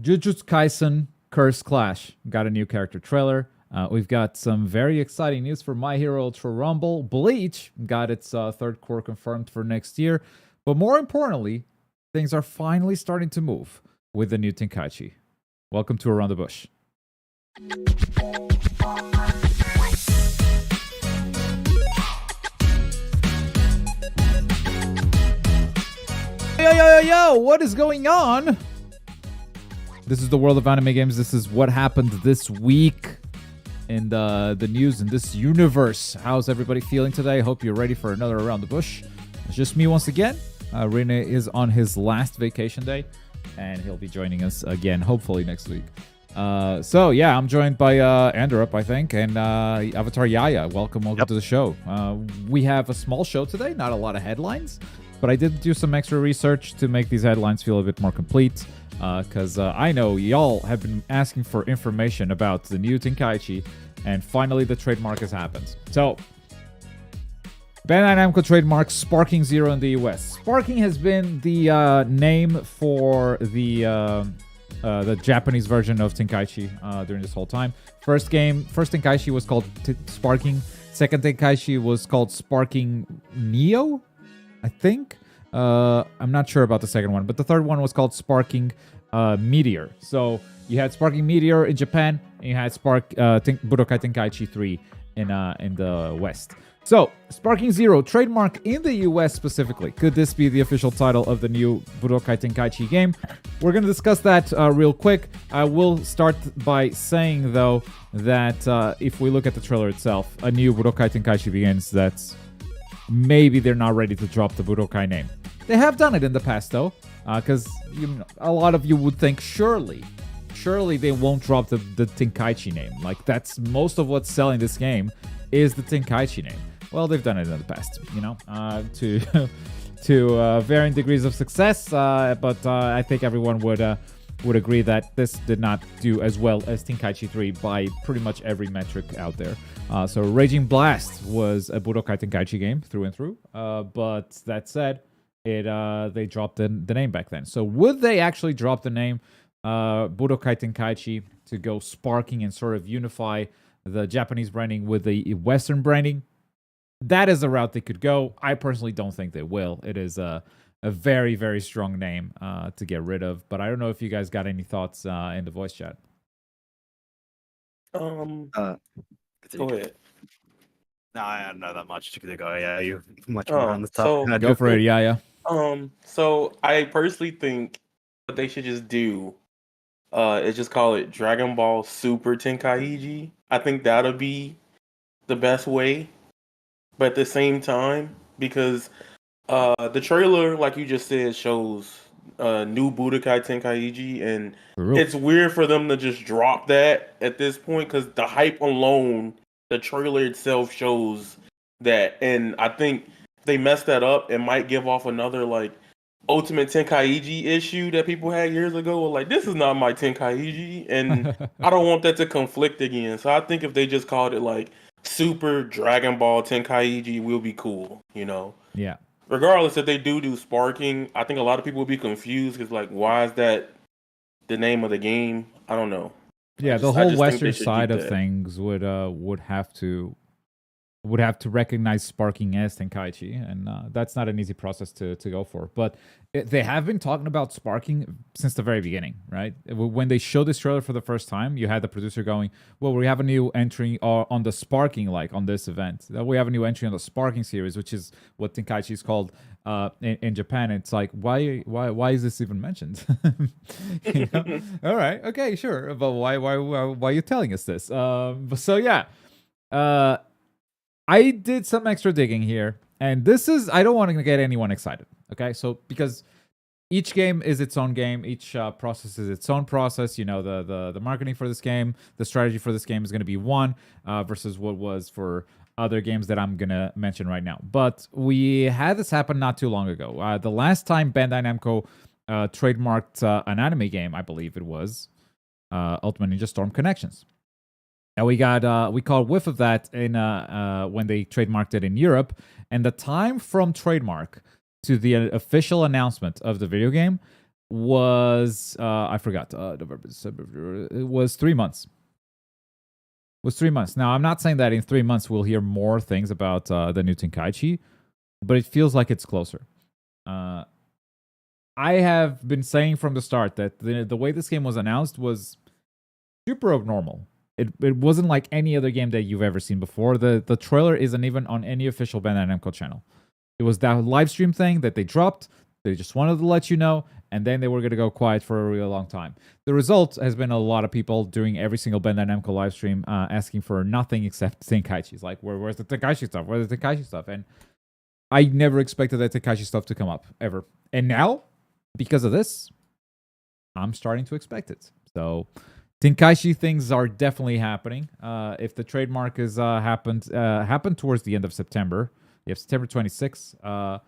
Jujutsu Kaisen Curse Clash got a new character trailer. We've got some very exciting news for My Hero Ultra Rumble. Bleach got its third core confirmed for next year. But more importantly, things are finally starting to move with the new Tenkaichi. Welcome to Around the Bush. Yo, what is going on? This is the world of anime games. This is what happened this week in the news in this universe. How's everybody feeling today? Hope you're ready for another Around the Bush. It's just me once again. Rene is on his last vacation day, and he'll be joining us again, hopefully next week. So yeah, I'm joined by Andrup, I think, and Avatar Yaya. Welcome to the show. We have a small show today, not a lot of headlines, but I did do some extra research to make these headlines feel a bit more complete. Because I know y'all have been asking for information about the new Tenkaichi, and finally the trademark has happened. So, Bandai Namco trademark Sparking Zero in the US. Sparking has been the name for the Japanese version of Tenkaichi during this whole time. First Tenkaichi was called Sparking. Second Tenkaichi was called Sparking Neo, I think. I'm not sure about the second one, but the third one was called Sparking Meteor. So you had Sparking Meteor in Japan, and you had Budokai Tenkaichi 3 in the West. So, Sparking Zero, trademark in the US specifically. Could this be the official title of the new Budokai Tenkaichi game? We're going to discuss that real quick. I will start by saying, though, that if we look at the trailer itself, a new Budokai Tenkaichi begins. That's maybe they're not ready to drop the Budokai name. They have done it in the past, though, because a lot of you would think, surely they won't drop the Tenkaichi name. Like, that's most of what's selling this game is the Tenkaichi name. Well, they've done it in the past, to varying degrees of success, but I think everyone would agree that this did not do as well as Tenkaichi 3 by pretty much every metric out there. So Raging Blast was a Budokai Tenkaichi game through and through, but that said, they dropped the name back then. So would they actually drop the name Budokai Tenkaichi to go Sparking and sort of unify the Japanese branding with the Western branding? That is the route they could go. I personally don't think they will. It is a very, very strong name to get rid of. But I don't know if you guys got any thoughts in the voice chat. Go ahead. No, I don't know that much to go. Yeah, you're much more on the top. So, Go for it, yeah. So I personally think what they should just do is just call it Dragon Ball Super Tenkaichi. I think that'll be the best way. But at the same time, because the trailer, like you just said, shows new Budokai Tenkaichi, and it's weird for them to just drop that at this point because the hype alone, the trailer itself shows that, and I think they messed that up and might give off another like Ultimate Tenkaichi issue that people had years ago. Like, this is not my Tenkaichi, and I don't want that to conflict again. So I think if they just called it like Super Dragon Ball Tenkaichi, will be cool, Yeah. Regardless, if they do Sparking, I think a lot of people will be confused because, like, why is that the name of the game? I don't know. Yeah, the whole Western side of things would have to recognize Sparking as Tenkaichi, and that's not an easy process to go for. But they have been talking about Sparking since the very beginning, right? When they showed this trailer for the first time, you had the producer going, well, we have a new entry on the Sparking, like on this event. We have a new entry on the Sparking series, which is what Tenkaichi is called in Japan. It's like, why is this even mentioned? All right, okay, sure. But why are you telling us this? So yeah. I did some extra digging here, and I don't want to get anyone excited, okay? So, because each game is its own game, each process is its own process, the marketing for this game, the strategy for this game is going to be one versus what was for other games that I'm going to mention right now. But we had this happen not too long ago. The last time Bandai Namco trademarked an anime game, I believe it was Ultimate Ninja Storm Connections. And we caught whiff of that in when they trademarked it in Europe. And the time from trademark to the official announcement of the video game was I forgot. November, December. It was 3 months. Now, I'm not saying that in 3 months we'll hear more things about the new Tenkaichi, but it feels like it's closer. I have been saying from the start that the way this game was announced was super abnormal. It wasn't like any other game that you've ever seen before. The trailer isn't even on any official Bandai Namco channel. It was that live stream thing that they dropped. They just wanted to let you know, and then they were going to go quiet for a real long time. The result has been a lot of people doing every single Bandai Namco live stream asking for nothing except Tenkaichi's. Like, where's the Tenkaichi stuff? Where's the Tenkaichi stuff? And I never expected that Tenkaichi stuff to come up, ever. And now, because of this, I'm starting to expect it. So Tenkaichi things are definitely happening. If the trademark is happened towards the end of September, you have September 26th.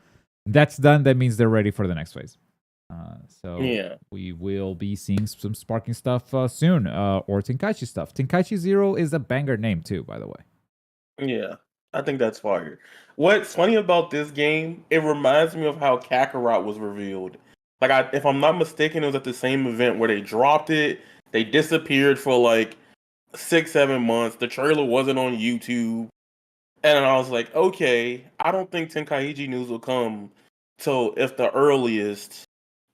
That's done. That means they're ready for the next phase. So we will be seeing some sparking stuff soon, or Tenkaichi stuff. Tenkaichi Zero is a banger name too, by the way. Yeah, I think that's fire. What's funny about this game, it reminds me of how Kakarot was revealed. Like, if I'm not mistaken, it was at the same event where they dropped it. They disappeared for like 6-7 months. The trailer wasn't on YouTube. And I was like, okay, I don't think Tenkaichi news will come till, if the earliest,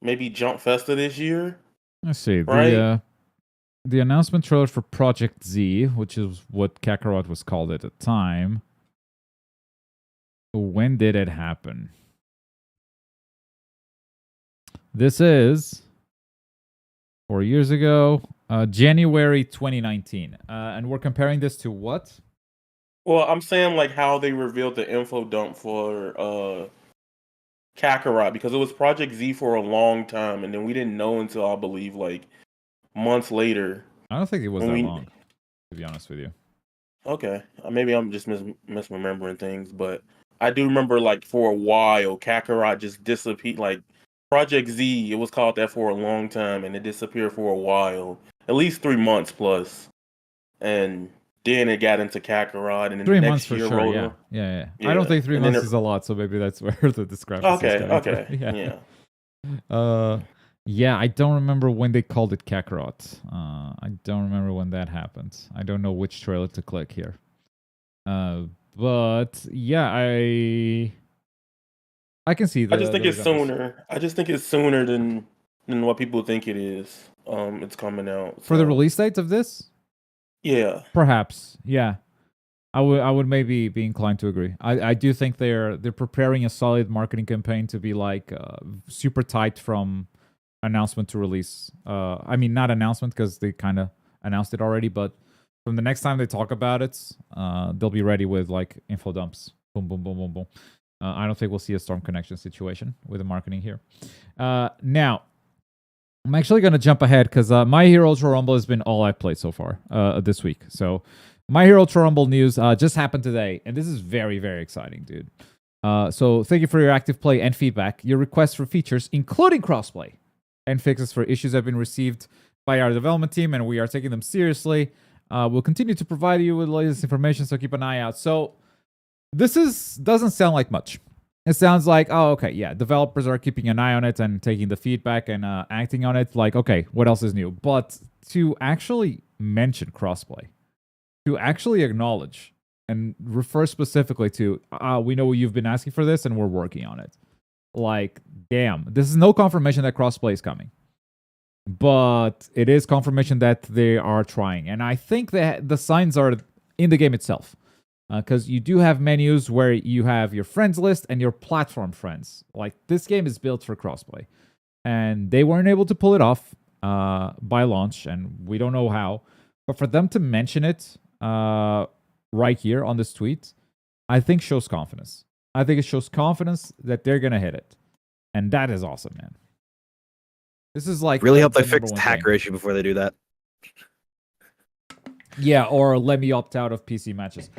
maybe Jump Festa this year. Let's see. Right? The announcement trailer for Project Z, which is what Kakarot was called at the time. When did it happen? This is 4 years ago, January 2019. And we're comparing this to what? Well, I'm saying like how they revealed the info dump for Kakarot, because it was Project Z for a long time, and then we didn't know until, I believe, like months later. I don't think it was that long, to be honest with you. Okay, maybe I'm just misremembering things, but I do remember like for a while Kakarot just disappeared. Like Project Z, it was called that for a long time, and it disappeared for a while, at least 3 months plus, and then it got into Kakarot, and then 3 the months next year for sure. rolled Yeah. I don't think 3 and then months is a lot, so maybe that's where the discrepancy is coming Okay, from. Yeah, I don't remember when they called it Kakarot. I don't remember when that happened. I don't know which trailer to click here. But yeah, I can see that. I just think it's sooner. I just think it's sooner than what people think it is. It's coming out for the release date of this. Yeah, perhaps. Yeah, I would maybe be inclined to agree. I do think they're preparing a solid marketing campaign to be like super tight from announcement to release. I mean, not announcement because they kind of announced it already, but from the next time they talk about it, they'll be ready with like info dumps. Boom, boom, boom, boom, boom. I don't think we'll see a Storm Connection situation with the marketing here. Now, I'm actually going to jump ahead because My Hero Ultra Rumble has been all I've played so far this week. So, My Hero Ultra Rumble news just happened today, and this is very, very exciting, dude. So, thank you for your active play and feedback. Your requests for features, including crossplay, and fixes for issues have been received by our development team, and we are taking them seriously. We'll continue to provide you with the latest information, so keep an eye out. So, this doesn't sound like much. It sounds like, oh, okay, yeah, developers are keeping an eye on it and taking the feedback and acting on it. Like, okay, what else is new? But to actually mention crossplay, to actually acknowledge and refer specifically to, we know you've been asking for this and we're working on it. Like, damn, this is no confirmation that crossplay is coming. But it is confirmation that they are trying. And I think that the signs are in the game itself. Because you do have menus where you have your friends list and your platform friends. Like, this game is built for crossplay. And they weren't able to pull it off by launch, and we don't know how. But for them to mention it right here on this tweet, I think shows confidence. I think it shows confidence that they're going to hit it. And that is awesome, man. This is like... Really hope they fix the hacker issue before they do that. Yeah, or let me opt out of PC matches.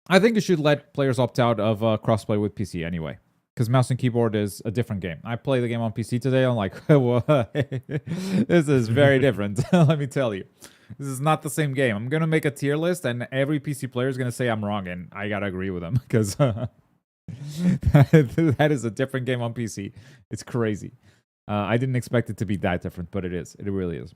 I think you should let players opt out of crossplay with PC anyway, because mouse and keyboard is a different game. I play the game on PC today. I'm like, this is very different. Let me tell you, this is not the same game. I'm gonna make a tier list, and every PC player is gonna say I'm wrong, and I gotta agree with them because that is a different game on PC. It's crazy. I didn't expect it to be that different, but it is. It really is.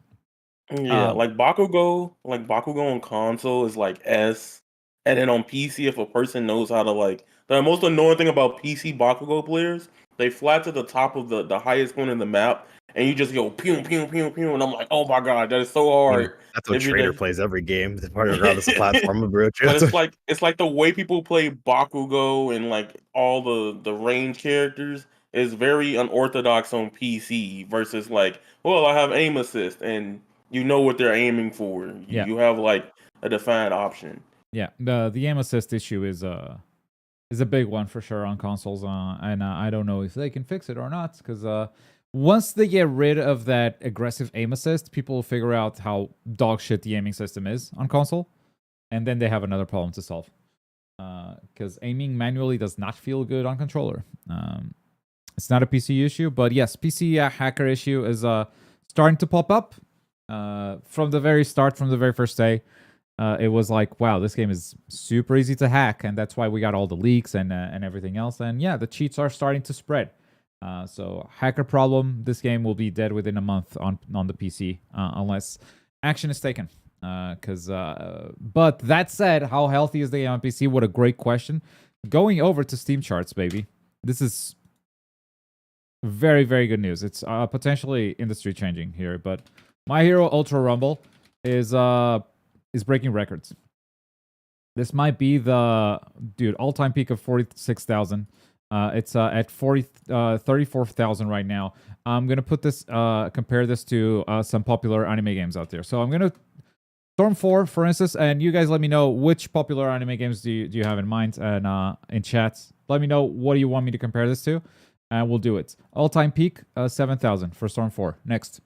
Yeah, like Bakugo on console is like S, and then on PC, if a person knows how to like the most annoying thing about PC Bakugo players, they fly to the top of the highest point in the map, and you just go pew pew pew pew, and I'm like, oh my god, that is so I mean, hard. that's what If you're Trader that, plays every game, regardless of platform, bro. but it's like the way people play Bakugo and like all the range characters is very unorthodox on PC versus like, well, I have aim assist and you know what they're aiming for. Yeah. You have like a defined option. Yeah, the aim assist issue is a big one for sure on consoles, and I don't know if they can fix it or not, because once they get rid of that aggressive aim assist, people will figure out how dog shit the aiming system is on console, and then they have another problem to solve. Because aiming manually does not feel good on controller. It's not a PC issue, but yes, PC hacker issue is starting to pop up. From the very start, from the very first day. It was like, wow, this game is super easy to hack, and that's why we got all the leaks and everything else. And yeah, the cheats are starting to spread. So hacker problem, this game will be dead within a month on the PC, unless action is taken. But that said, how healthy is the game on PC? What a great question. Going over to Steam charts, baby. This is very, very good news. It's potentially industry changing here, but My Hero Ultra Rumble is breaking records. This might be the all-time peak of 46,000. It's at 34,000 right now. I'm gonna put this compare this to some popular anime games out there. So I'm gonna Storm 4, for instance, and you guys let me know which popular anime games do you have in mind, and in chats let me know what do you want me to compare this to, and we'll do it. All-time peak 7,000 for Storm 4. Next,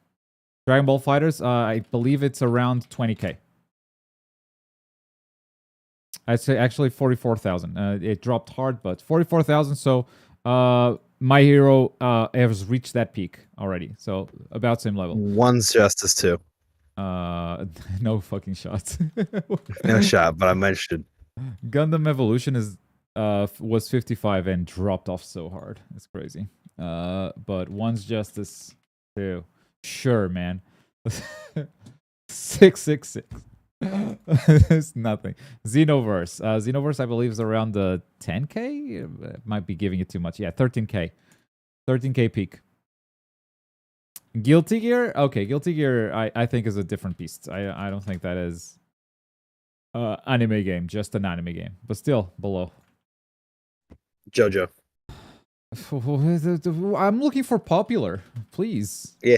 Dragon Ball Fighters. I believe it's around 20k. I'd say actually 44,000. It dropped hard, but 44,000. So My Hero has reached that peak already. So about same level. One's Justice 2. No fucking shots. No shot, but I mentioned. Gundam Evolution was 55 and dropped off so hard. It's crazy. But One's Justice 2. Sure, man. 666. It's nothing. Xenoverse. Xenoverse, I believe, is around the 10k. Might be giving it too much. Yeah, 13k. 13k peak. Guilty Gear. Okay, Guilty Gear. I think is a different beast. I don't think that is anime game. Just an anime game, but still below. JoJo. I'm looking for popular, please. Yeah.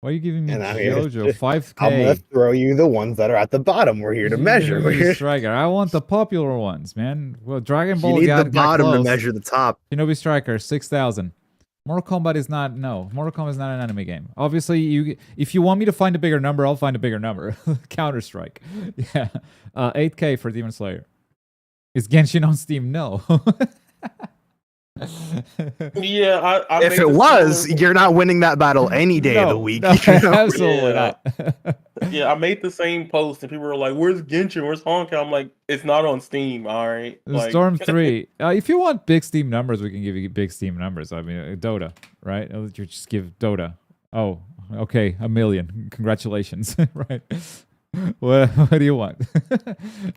Why are you giving me And JoJo? 5k. I'm gonna throw you the ones that are at the bottom. We're here to measure. We're here. Striker. I want the popular ones, man. Well, Dragon Ball You need got the bottom got to close. measure the top. Shinobi Striker 6,000. Mortal Kombat is not. No, Mortal Kombat is not an anime game. Obviously, if you want me to find a bigger number, I'll find a bigger number. Counter Strike. Yeah. 8k for Demon Slayer. Is Genshin on Steam? No. Yeah, I If it was, you're not winning that battle any day of the week. No, You know? absolutely Yeah. not. Yeah, I made the same post and people were like, "Where's Genshin? Where's Honkai?" I'm like, "It's not on Steam." All right, like, Storm 3. If you want big Steam numbers, we can give you big Steam numbers. I mean, Dota, right? You just give Dota. Oh, okay, 1 million. Congratulations, right? What do you want?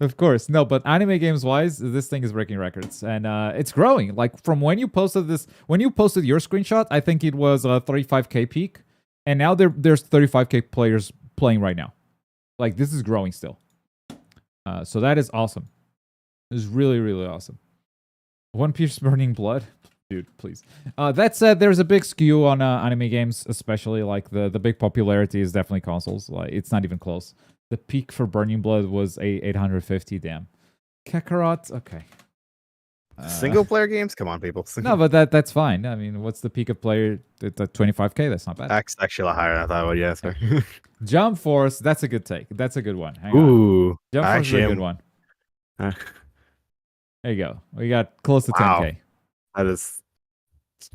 Of course, no. But anime games wise, this thing is breaking records, and it's growing. Like from when you posted your screenshot, I think it was a 35k peak, and now there's 35k players playing right now. Like this is growing still. So that is awesome. It's really, really awesome. One Piece Burning Blood. Dude, please. That said, there's a big skew on anime games, especially like the big popularity is definitely consoles. Like it's not even close. The peak for Burning Blood was 850. Damn. Kakarot. Okay. Single player games? Come on, people. No, but that's fine. I mean, what's the peak of player? At 25k. That's not bad. Actually a lot higher than I thought it would. Yeah. Sorry. Jump Force. That's a good take. That's a good one. Hang on. Ooh. Jump Force is a good am- one. Uh, There you go. We got close to Wow. 10k. That is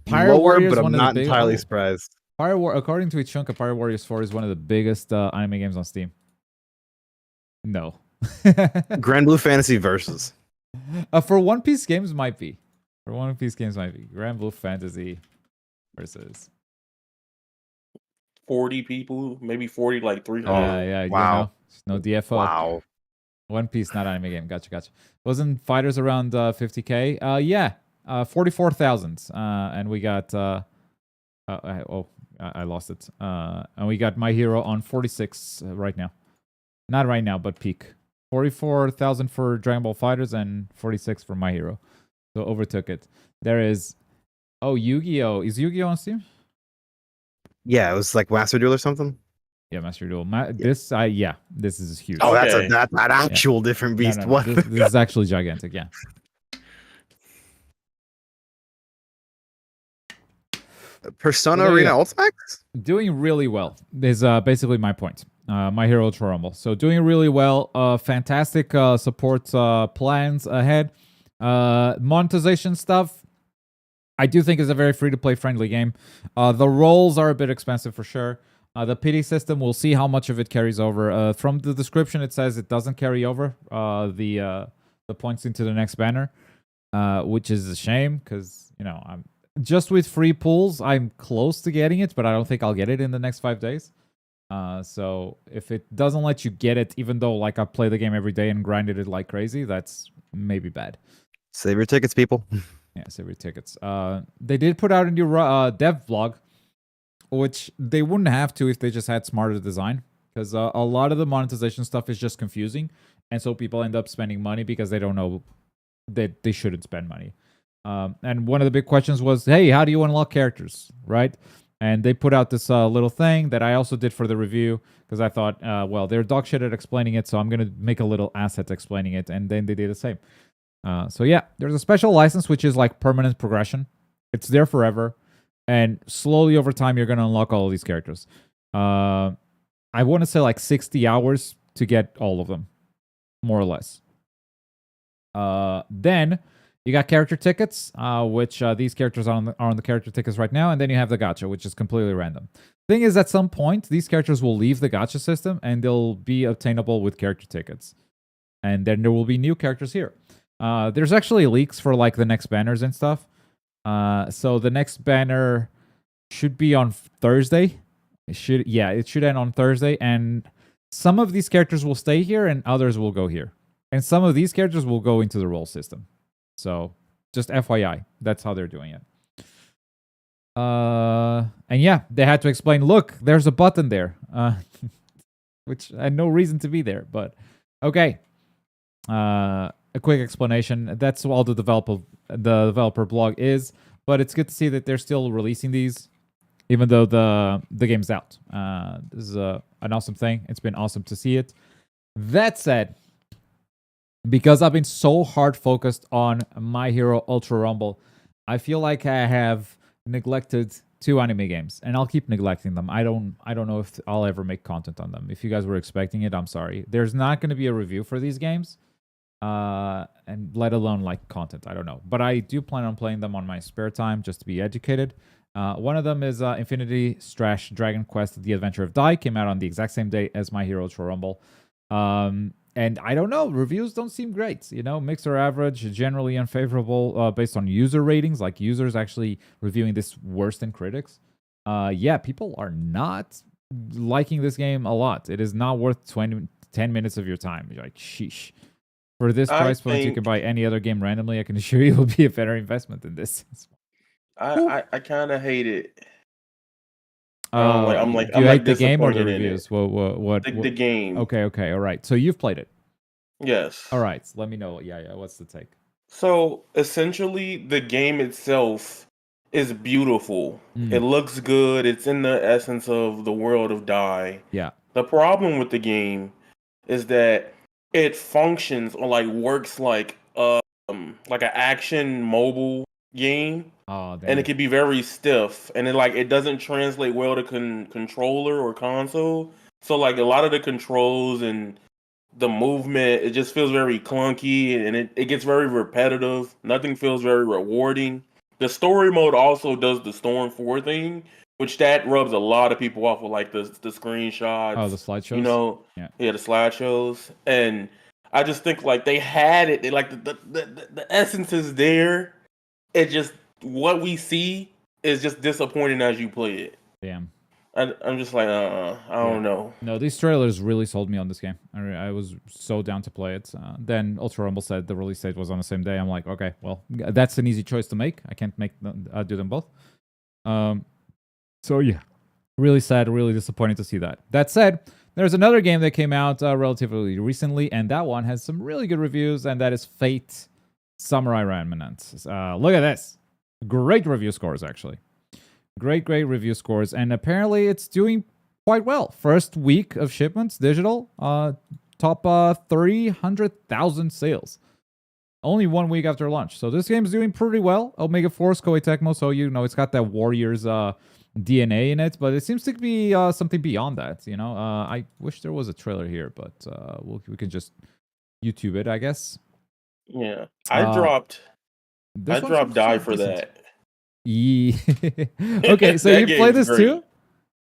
Pirate lower, Warriors, but I'm one of the not big- entirely oh. surprised. According to Ichunka, Pirate Warriors 4 is one of the biggest anime games on Steam. No. Grand Blue Fantasy Versus. For One Piece games might be. Grand Blue Fantasy. versus 40 people, maybe 40, like 300. yeah, wow. no DFO. Wow. One Piece, not anime game. Gotcha. Wasn't fighters around 50K? Yeah, 44,000. And we got I lost it. And we got My Hero on 46 right now. Not right now, but peak. 44,000 for Dragon Ball Fighters and 46 for My Hero. So overtook it. There is Yu-Gi-Oh! Is Yu-Gi-Oh! On Steam? Yeah, it was like Master Duel or something. Yeah, Master Duel. This is huge. Oh, that's Okay. that actual different beast. No. What? This is actually gigantic. Yeah. Persona Well, there you Arena go. Ultimax? Doing really well is basically my point. My Hero Ultra Rumble. So doing really well. Fantastic support plans ahead. Monetization stuff, I do think is a very free-to-play friendly game. The roles are a bit expensive for sure. The pity system, we'll see how much of it carries over. From the description, it says it doesn't carry over the points into the next banner, which is a shame because, I'm just with free pools, I'm close to getting it, but I don't think I'll get it in the next 5 days. So if it doesn't let you get it, even though like I play the game every day and grinded it like crazy, that's maybe bad. Save your tickets, people. Yeah, save your tickets. They did put out a new dev vlog, which they wouldn't have to if they just had smarter design, because a lot of the monetization stuff is just confusing, and so people end up spending money because they don't know that they shouldn't spend money. And one of the big questions was, hey, how do you unlock characters, right? And they put out this little thing that I also did for the review, because I thought, well, they're dog shit at explaining it, so I'm going to make a little asset explaining it, and then they did the same. So yeah, there's a special license, which is like permanent progression. It's there forever, and slowly over time, you're going to unlock all of these characters. I want to say like 60 hours to get all of them, more or less. Then you got character tickets, which these characters are on the character tickets right now, and then you have the gacha, which is completely random. Thing is, at some point, these characters will leave the gacha system, and they'll be obtainable with character tickets. And then there will be new characters here. There's actually leaks for like the next banners and stuff. So the next banner should be on Thursday. It should end on Thursday, and some of these characters will stay here, and others will go here, and some of these characters will go into the role system. So just FYI, that's how they're doing it. And yeah, they had to explain, look, there's a button there, which had no reason to be there, but okay. A quick explanation. That's all the developer blog is, but it's good to see that they're still releasing these, even though the game's out. This is an awesome thing. It's been awesome to see it. That said, because I've been so hard focused on My Hero Ultra Rumble, I feel like I have neglected 2 anime games, and I'll keep neglecting them. I don't know if I'll ever make content on them. If you guys were expecting it, I'm sorry. There's not going to be a review for these games, and let alone like content. I don't know, but I do plan on playing them on my spare time just to be educated. One of them is Infinity / Dragon Quest: The Adventure of Dai. Came out on the exact same day as My Hero Ultra Rumble. And I don't know, reviews don't seem great. Mixed or average, generally unfavorable based on user ratings, like users actually reviewing this worse than critics. Yeah, people are not liking this game a lot. It is not worth 10 minutes of your time. You're like, sheesh. For this price point, you can buy any other game randomly. I can assure you it will be a better investment than this. I kind of hate it. Do you hate the game or the reviews? What? The game. Okay, all right. So you've played it. Yes. All right. Let me know. Yeah. What's the take? So essentially, the game itself is beautiful. It looks good. It's in the essence of the world of Dai. Yeah. The problem with the game is that it functions or like works like an action mobile game. Oh, and it can be very stiff, and it doesn't translate well to controller or console. So like a lot of the controls and the movement, it just feels very clunky, and it gets very repetitive. Nothing feels very rewarding. The story mode also does the Storm 4 thing, which that rubs a lot of people off with like the screenshots. Oh, the slideshows. Yeah, the slideshows, and I just think like they had it. They like the essence is there. It just what we see is just disappointing as you play it. Damn. I'm just like, I don't know. No, these trailers really sold me on this game. I was so down to play it. Then Ultra Rumble said the release date was on the same day. I'm like, okay, well, that's an easy choice to make. I can't do them both. So yeah, really sad, really disappointing to see that. That said, there's another game that came out relatively recently, and that one has some really good reviews, and that is Fate Samurai Remnant. Look at this. Great review scores, actually. Great review scores, and apparently it's doing quite well. First week of shipments, digital, top 300,000 sales. Only 1 week after launch. So this game's doing pretty well. Omega Force, Koei Tecmo, so you know it's got that Warriors DNA in it, but it seems to be something beyond that, you know? I wish there was a trailer here, but we can just YouTube it, I guess. Yeah. I dropped die for that. Yeah. Okay, so you play this too?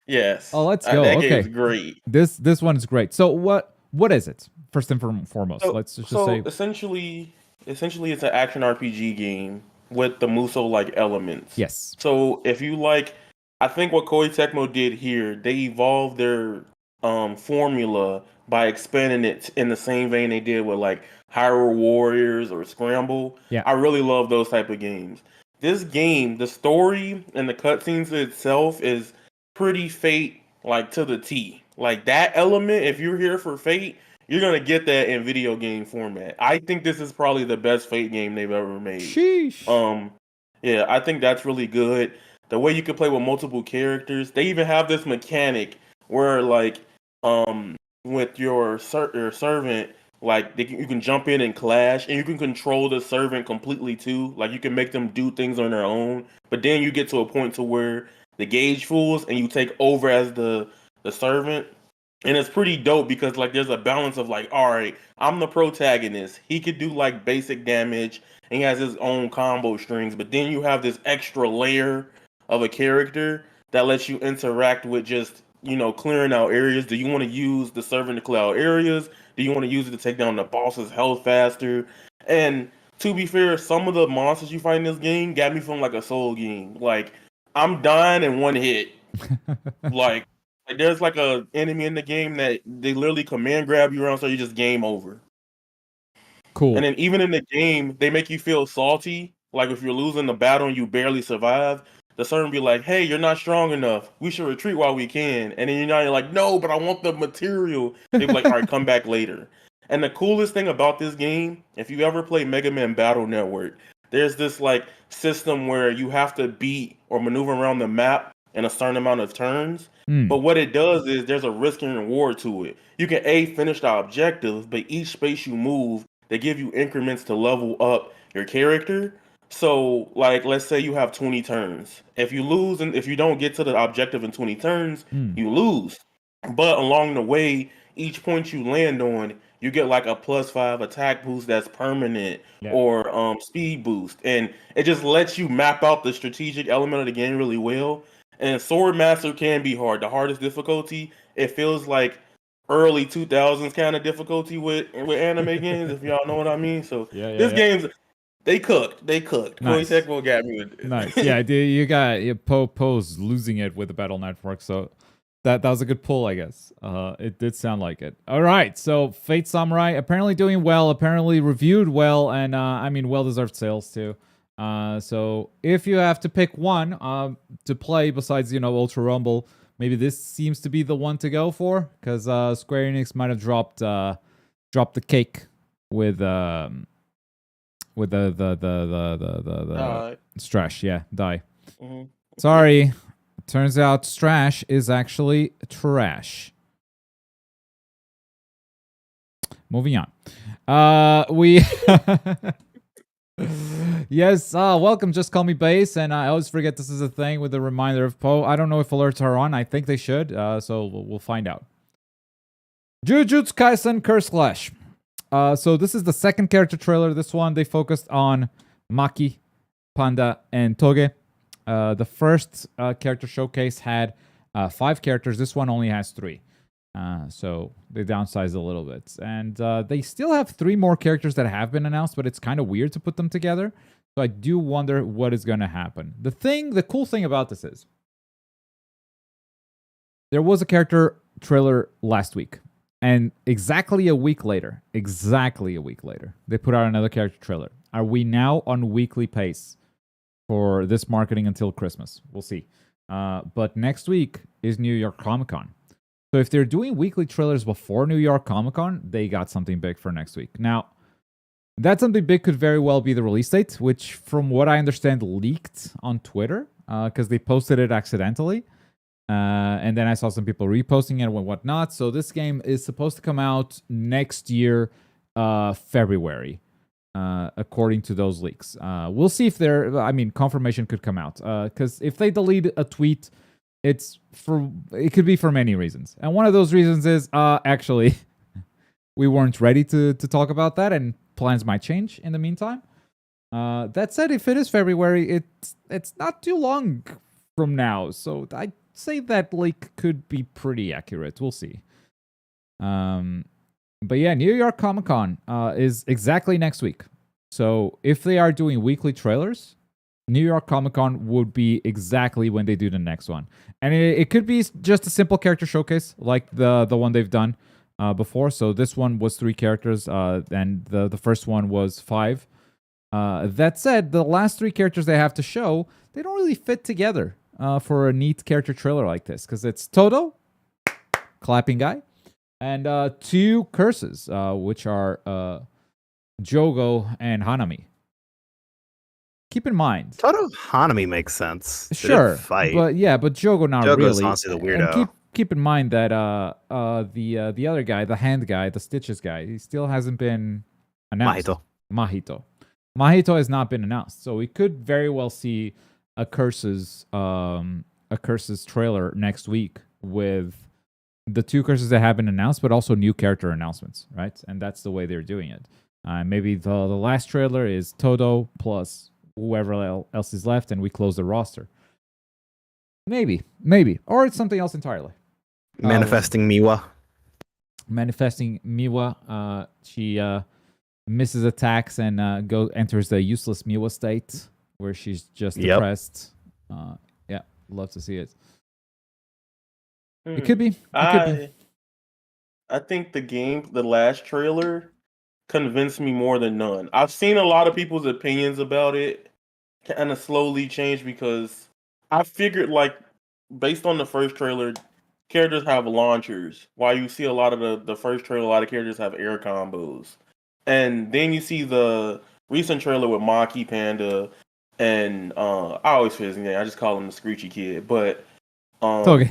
Yes. Oh, let's go. That okay, game's great. This one is great. So what is it? First and foremost, let's just say. Essentially, it's an action RPG game with the Musou-like elements. Yes. So if you like, I think what Koei Tecmo did here, they evolved their formula by expanding it in the same vein they did with like Hyrule Warriors or Scramble. Yeah. I really love those type of games. This game, the story and the cutscenes itself is pretty Fate, like to the T. Like that element, if you're here for Fate, you're gonna get that in video game format. I think this is probably the best Fate game they've ever made. Sheesh. Yeah, I think that's really good. The way you can play with multiple characters. They even have this mechanic where, like, with your servant, like you can jump in and clash, and you can control the servant completely too. Like you can make them do things on their own, but then you get to a point to where the gauge fulls and you take over as the servant, and it's pretty dope because like there's a balance of like, all right, I'm the protagonist. He could do like basic damage, and he has his own combo strings, but then you have this extra layer of a character that lets you interact with just, you know, clearing out areas. Do you want to use the servant to clear out areas? Do you want to use it to take down the boss's health faster? And to be fair, some of the monsters you find in this game got me from like a Soul game. Like, I'm dying in one hit. like there's like a enemy in the game that they literally command grab you around, so you just game over. Cool. And then even in the game, they make you feel salty. Like if you're losing the battle and you barely survive, the servant be like, hey, you're not strong enough. We should retreat while we can. And then you're like, no, but I want the material. They be like, all right, come back later. And the coolest thing about this game, if you ever play Mega Man Battle Network, there's this like system where you have to beat or maneuver around the map in a certain amount of turns. But what it does is there's a risk and reward to it. You can finish the objective, but each space you move, they give you increments to level up your character. So, like, let's say you have 20 turns. If you lose and if you don't get to the objective in 20 turns, you lose. But along the way, each point you land on, you get like a +5 attack boost that's permanent, or speed boost. And it just lets you map out the strategic element of the game really well. And Swordmaster can be hard. The hardest difficulty, it feels like early 2000s kind of difficulty with anime games, if y'all know what I mean. So this game's They cooked. Nice. Koei Tecmo got me with this. Nice. Yeah, you got Poe's losing it with the Battle Network, so that was a good pull, I guess. It did sound like it. All right, so Fate Samurai apparently doing well, apparently reviewed well, and I mean well-deserved sales too. So if you have to pick one to play besides, you know, Ultra Rumble, maybe this seems to be the one to go for, because Square Enix might have dropped the cake with the Strash, die. Mm-hmm. Sorry, turns out Strash is actually trash. Moving on. We yes, welcome. Just call me Base, and I always forget this is a thing with the reminder of Poe. I don't know if alerts are on. I think they should. So we'll find out. Jujutsu Kaisen Curse Clash. So this is the second character trailer. This one, they focused on Maki, Panda, and Toge. The first character showcase had 5 characters. This one only has 3. So they downsized a little bit. And they still have 3 more characters that have been announced, but it's kind of weird to put them together. So I do wonder what is going to happen. The cool thing about this is there was a character trailer last week, and exactly a week later, they put out another character trailer. Are we now on weekly pace for this marketing until Christmas? We'll see. But next week is New York Comic Con. So if they're doing weekly trailers before New York Comic Con, they got something big for next week. Now, that something big could very well be the release date, which from what I understand leaked on Twitter because they posted it accidentally. And then I saw some people reposting it and whatnot. So this game is supposed to come out next year, February, according to those leaks. We'll see if confirmation could come out. Because if they delete a tweet, it could be for many reasons. And one of those reasons is actually we weren't ready to talk about that, and plans might change in the meantime. That said, if it is February, it's not too long from now. So I say that leak could be pretty accurate. We'll see. But yeah, New York Comic Con is exactly next week. So if they are doing weekly trailers, New York Comic Con would be exactly when they do the next one. And it could be just a simple character showcase like the one they've done before. So this one was 3 characters and the first one was 5. That said, the last 3 characters they have to show, they don't really fit together for a neat character trailer like this, because it's Todo, clapping guy, and 2 curses, which are Jogo and Hanami. Keep in mind, Todo Hanami makes sense. Sure, fight. but Jogo not Jogo's really. honestly the weirdo. And keep in mind that the other guy, the hand guy, the Stitches guy, he still hasn't been announced. Mahito has not been announced, so we could very well see a Curses trailer next week with the 2 curses that have been announced, but also new character announcements, right? And that's the way they're doing it. Maybe the last trailer is Todo plus whoever else is left, and we close the roster. Maybe, or it's something else entirely. Manifesting Miwa. She misses attacks and enters the useless Miwa state, where she's just depressed. Love to see it. It could be. I think the last trailer convinced me more than none. I've seen a lot of people's opinions about it kind of slowly change, because I figured, like, based on the first trailer, characters have launchers. While you see a lot of the first trailer, a lot of characters have air combos. And then you see the recent trailer with Maki Panda and I always forget his name. I just call him the Screechy Kid. But Toge.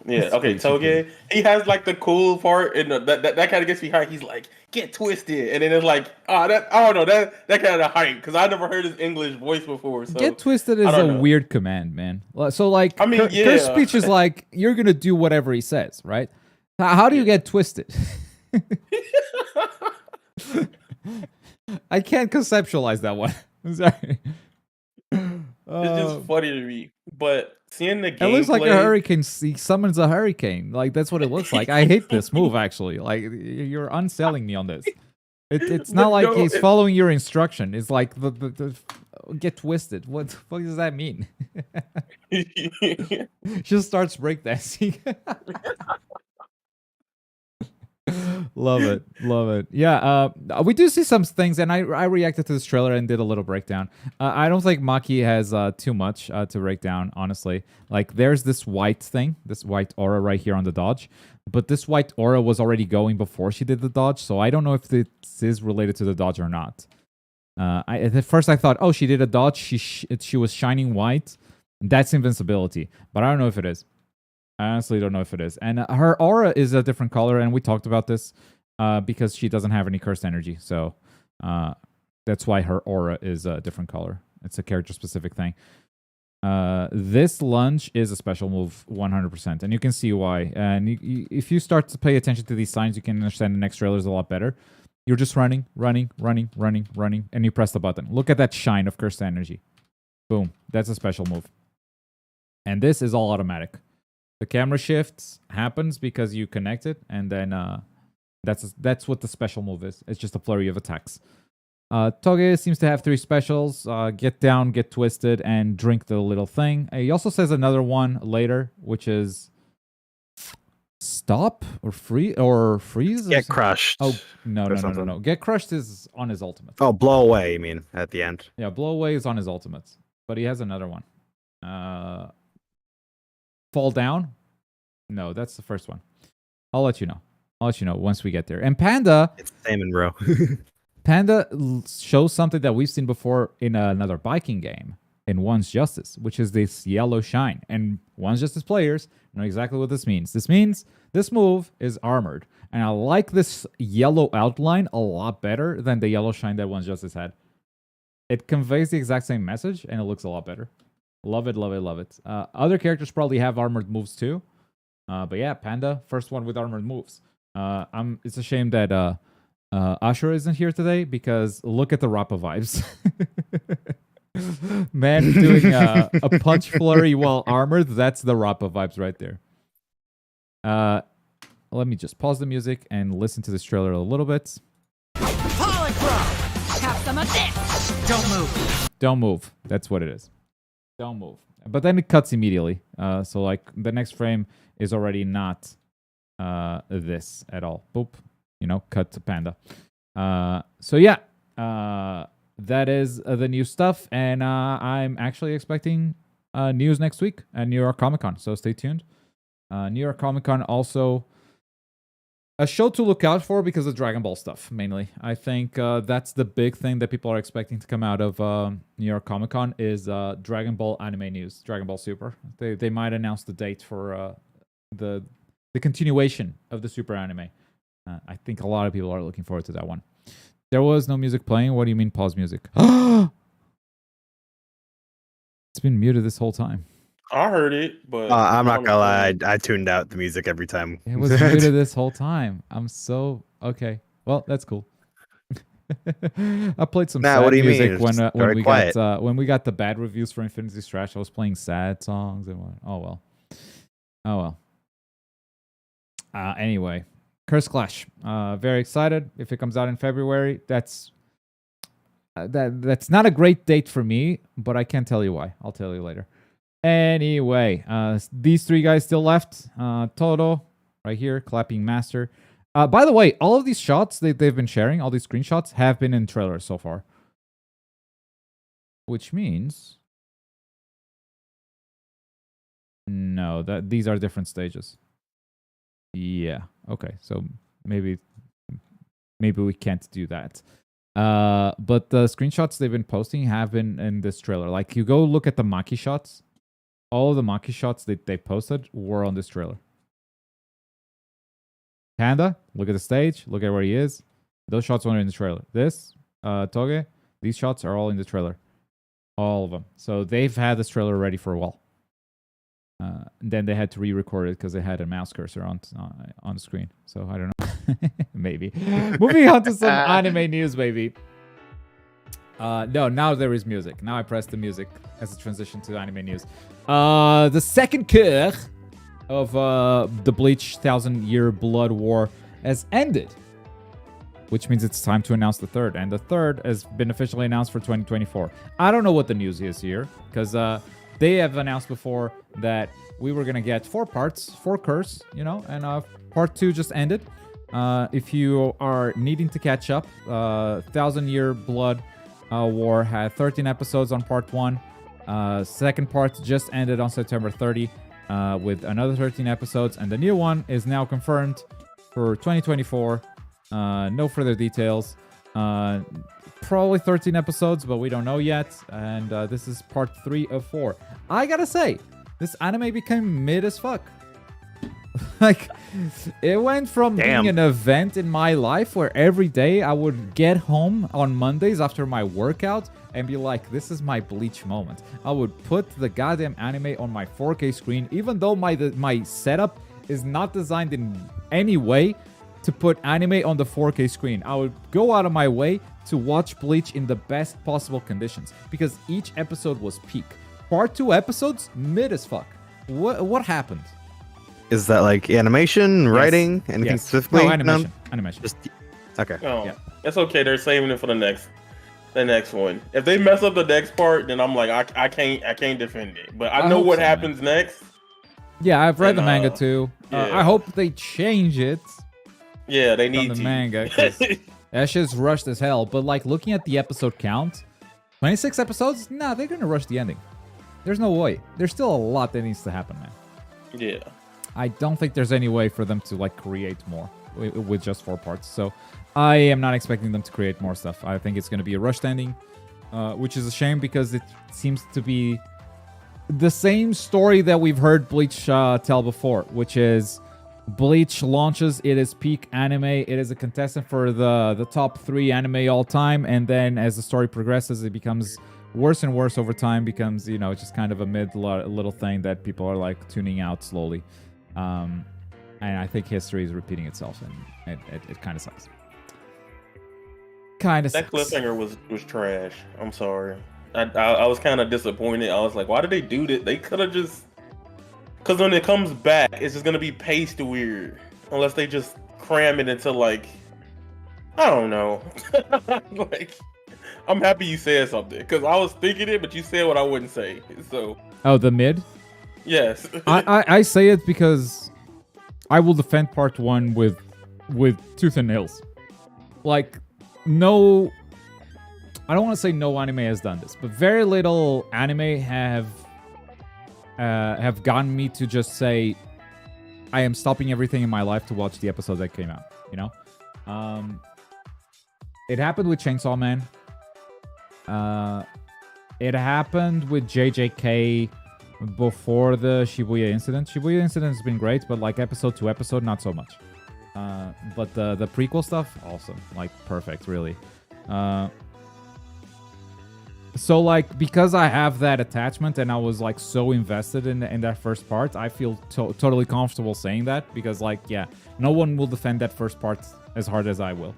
Yeah, okay, Toge. He has like the cool part, and that kind of gets me hyped. He's like, "Get twisted," and then it's like, I don't know, that kind of hype, because I never heard his English voice before. So get twisted is a weird command, man. So like, Curse speech is like, you're gonna do whatever he says, right? How do you get twisted? I can't conceptualize that one. I'm sorry. It's just funny to me, but seeing the gameplay, it looks like a hurricane. He summons a hurricane. Like, that's what it looks like. I hate this move, actually. Like, you're unselling me on this. It's not like he's following your instruction. It's like the get twisted. What the fuck does that mean? Just starts breakdancing. Love it. Yeah, we do see some things, and I reacted to this trailer and did a little breakdown. I don't think Maki has too much to break down, honestly. Like, there's this white aura right here on the dodge, but this white aura was already going before she did the dodge, so I don't know if this is related to the dodge or not. At first I thought, oh, she did a dodge, she was shining white. That's invincibility, but I don't know if it is. I honestly don't know if it is. And her aura is a different color, and we talked about this because she doesn't have any cursed energy. So that's why her aura is a different color. It's a character-specific thing. This lunge is a special move 100%, and you can see why. And if you start to pay attention to these signs, you can understand the next trailers a lot better. You're just running, and you press the button. Look at that shine of cursed energy. Boom. That's a special move. And this is all automatic. The camera shift happens because you connect it, and then that's what the special move is. It's just a flurry of attacks. Toge seems to have 3 specials: get down, get twisted, and drink the little thing. He also says another one later, which is stop or freeze Get crushed. Oh no. something. Get crushed is on his ultimate. Oh, blow away, you mean, at the end. Yeah, blow away is on his ultimate, but he has another one. Fall down? No, that's the first one. I'll let you know. Once we get there. And Panda, It's the same in row. Panda shows something that we've seen before in another biking game, in One's Justice, which is this yellow shine. And One's Justice players know exactly what this means. This means this move is armored. And I like this yellow outline a lot better than the yellow shine that One's Justice had. It conveys the exact same message, and it looks a lot better. Love it. Other characters probably have armored moves too. But yeah, Panda, first one with armored moves. It's a shame that Ashura isn't here today, because look at the Rappa vibes. Man doing a punch flurry while armored, that's the Rappa vibes right there. Let me just pause the music and listen to this trailer a little bit. Polychrome! Have some of this! Don't move. That's what it is. Don't move. But then it cuts immediately. So like the next frame is already not this at all. Boop. Cut to Panda. So yeah, that is the new stuff, and I'm actually expecting news next week at New York Comic Con. So stay tuned. New York Comic Con also a show to look out for because of Dragon Ball stuff, mainly. I think that's the big thing that people are expecting to come out of New York Comic Con is Dragon Ball anime news, Dragon Ball Super. They might announce the date for the continuation of the Super anime. I think a lot of people are looking forward to that one. There was no music playing. What do you mean pause music? It's been muted this whole time. I heard it, but I'm not gonna lie, I tuned out the music every time. It was muted this whole time. I'm so okay. Well, that's cool. I played some sad what do you music mean? when we got the bad reviews for Infinity Strash. I was playing sad songs and what? Oh well. Anyway, Curse Clash. Very excited if it comes out in February. That's not a great date for me, but I can't tell you why. I'll tell you later. Anyway, these 3 guys still left. Todo, right here, clapping master. By the way, all of these shots they've been sharing, all these screenshots, have been in trailers so far. Which means... No, these are different stages. Yeah, okay, so maybe we can't do that. But the screenshots they've been posting have been in this trailer. Like, you go look at the Maki shots. All of the Maki shots that they posted were on this trailer. Panda, look at the stage. Look at where he is. Those shots weren't in the trailer. This, Toge, these shots are all in the trailer. All of them. So they've had this trailer ready for a while. Then they had to re-record it because they had a mouse cursor on the screen. So I don't know. Maybe. Moving on to some anime news, baby. No, now there is music. Now I press the music as a transition to anime news. The second cour of the Bleach 1,000-Year Blood War has ended, which means it's time to announce the third. And the third has been officially announced for 2024. I don't know what the news is here, because they have announced before that we were going to get 4 parts, 4 cours, and part 2 just ended. If you are needing to catch up, 1,000-Year Blood War had 13 episodes on part 1. Second part just ended on September 30 with another 13 episodes, and the new one is now confirmed for 2024. No further details. Probably 13 episodes, but we don't know yet. And this is part 3 of 4. I gotta say, this anime became mid as fuck. Like, it went from being an event in my life where every day I would get home on Mondays after my workout and be like, this is my Bleach moment. I would put the goddamn anime on my 4K screen, even though my setup is not designed in any way to put anime on the 4K screen. I would go out of my way to watch Bleach in the best possible conditions because each episode was peak. Part 2 episodes, mid as fuck. What happened? Is that like animation, writing, anything specifically? No, animation. Animation. Just okay. Oh, Yeah. That's okay. They're saving it for the next the next one. If they mess up the next part, then I'm like, I can't defend it. But I know hope what so, happens next. Yeah, I've read And, the manga too. yeah. I hope they change it Yeah, they from need the to. manga. 'Cause that shit's rushed as hell. But like looking at the episode count, 26 episodes? Nah, they're gonna rush the ending. There's no way. There's still a lot that needs to happen, man. Yeah. I don't think there's any way for them to like create more with just 4 parts. So I am not expecting them to create more stuff. I think it's going to be a rushed ending, which is a shame because it seems to be the same story that we've heard Bleach tell before, which is Bleach launches, it is peak anime, it is a contestant for the top 3 anime all time, and then as the story progresses, it becomes worse and worse over time, becomes, you know, just kind of a little thing that people are like tuning out slowly. And I think history is repeating itself, and it kind of sucks. Kind of That sucks. cliffhanger was trash. I'm sorry. I was kind of disappointed. I was like, why did they do that? They could have just... Because when it comes back, it's just going to be paced weird. Unless they just cram it into, like... I don't know. Like, I'm happy you said something. Because I was thinking it, but you said what I wouldn't say. So... Oh, the mid? Yes. I say it because I will defend part 1 with tooth and nails. Like, no... I don't want to say no anime has done this, but very little anime have gotten me to just say, I am stopping everything in my life to watch the episode that came out, you know? It happened with Chainsaw Man. It happened with JJK before the Shibuya incident. Shibuya incident has been great, but like episode to episode, not so much. But the prequel stuff, awesome. Like, perfect, really. So, like, because I have that attachment and I was, like, so invested in that first part, I feel totally comfortable saying that. Because, like, yeah, no one will defend that first part as hard as I will.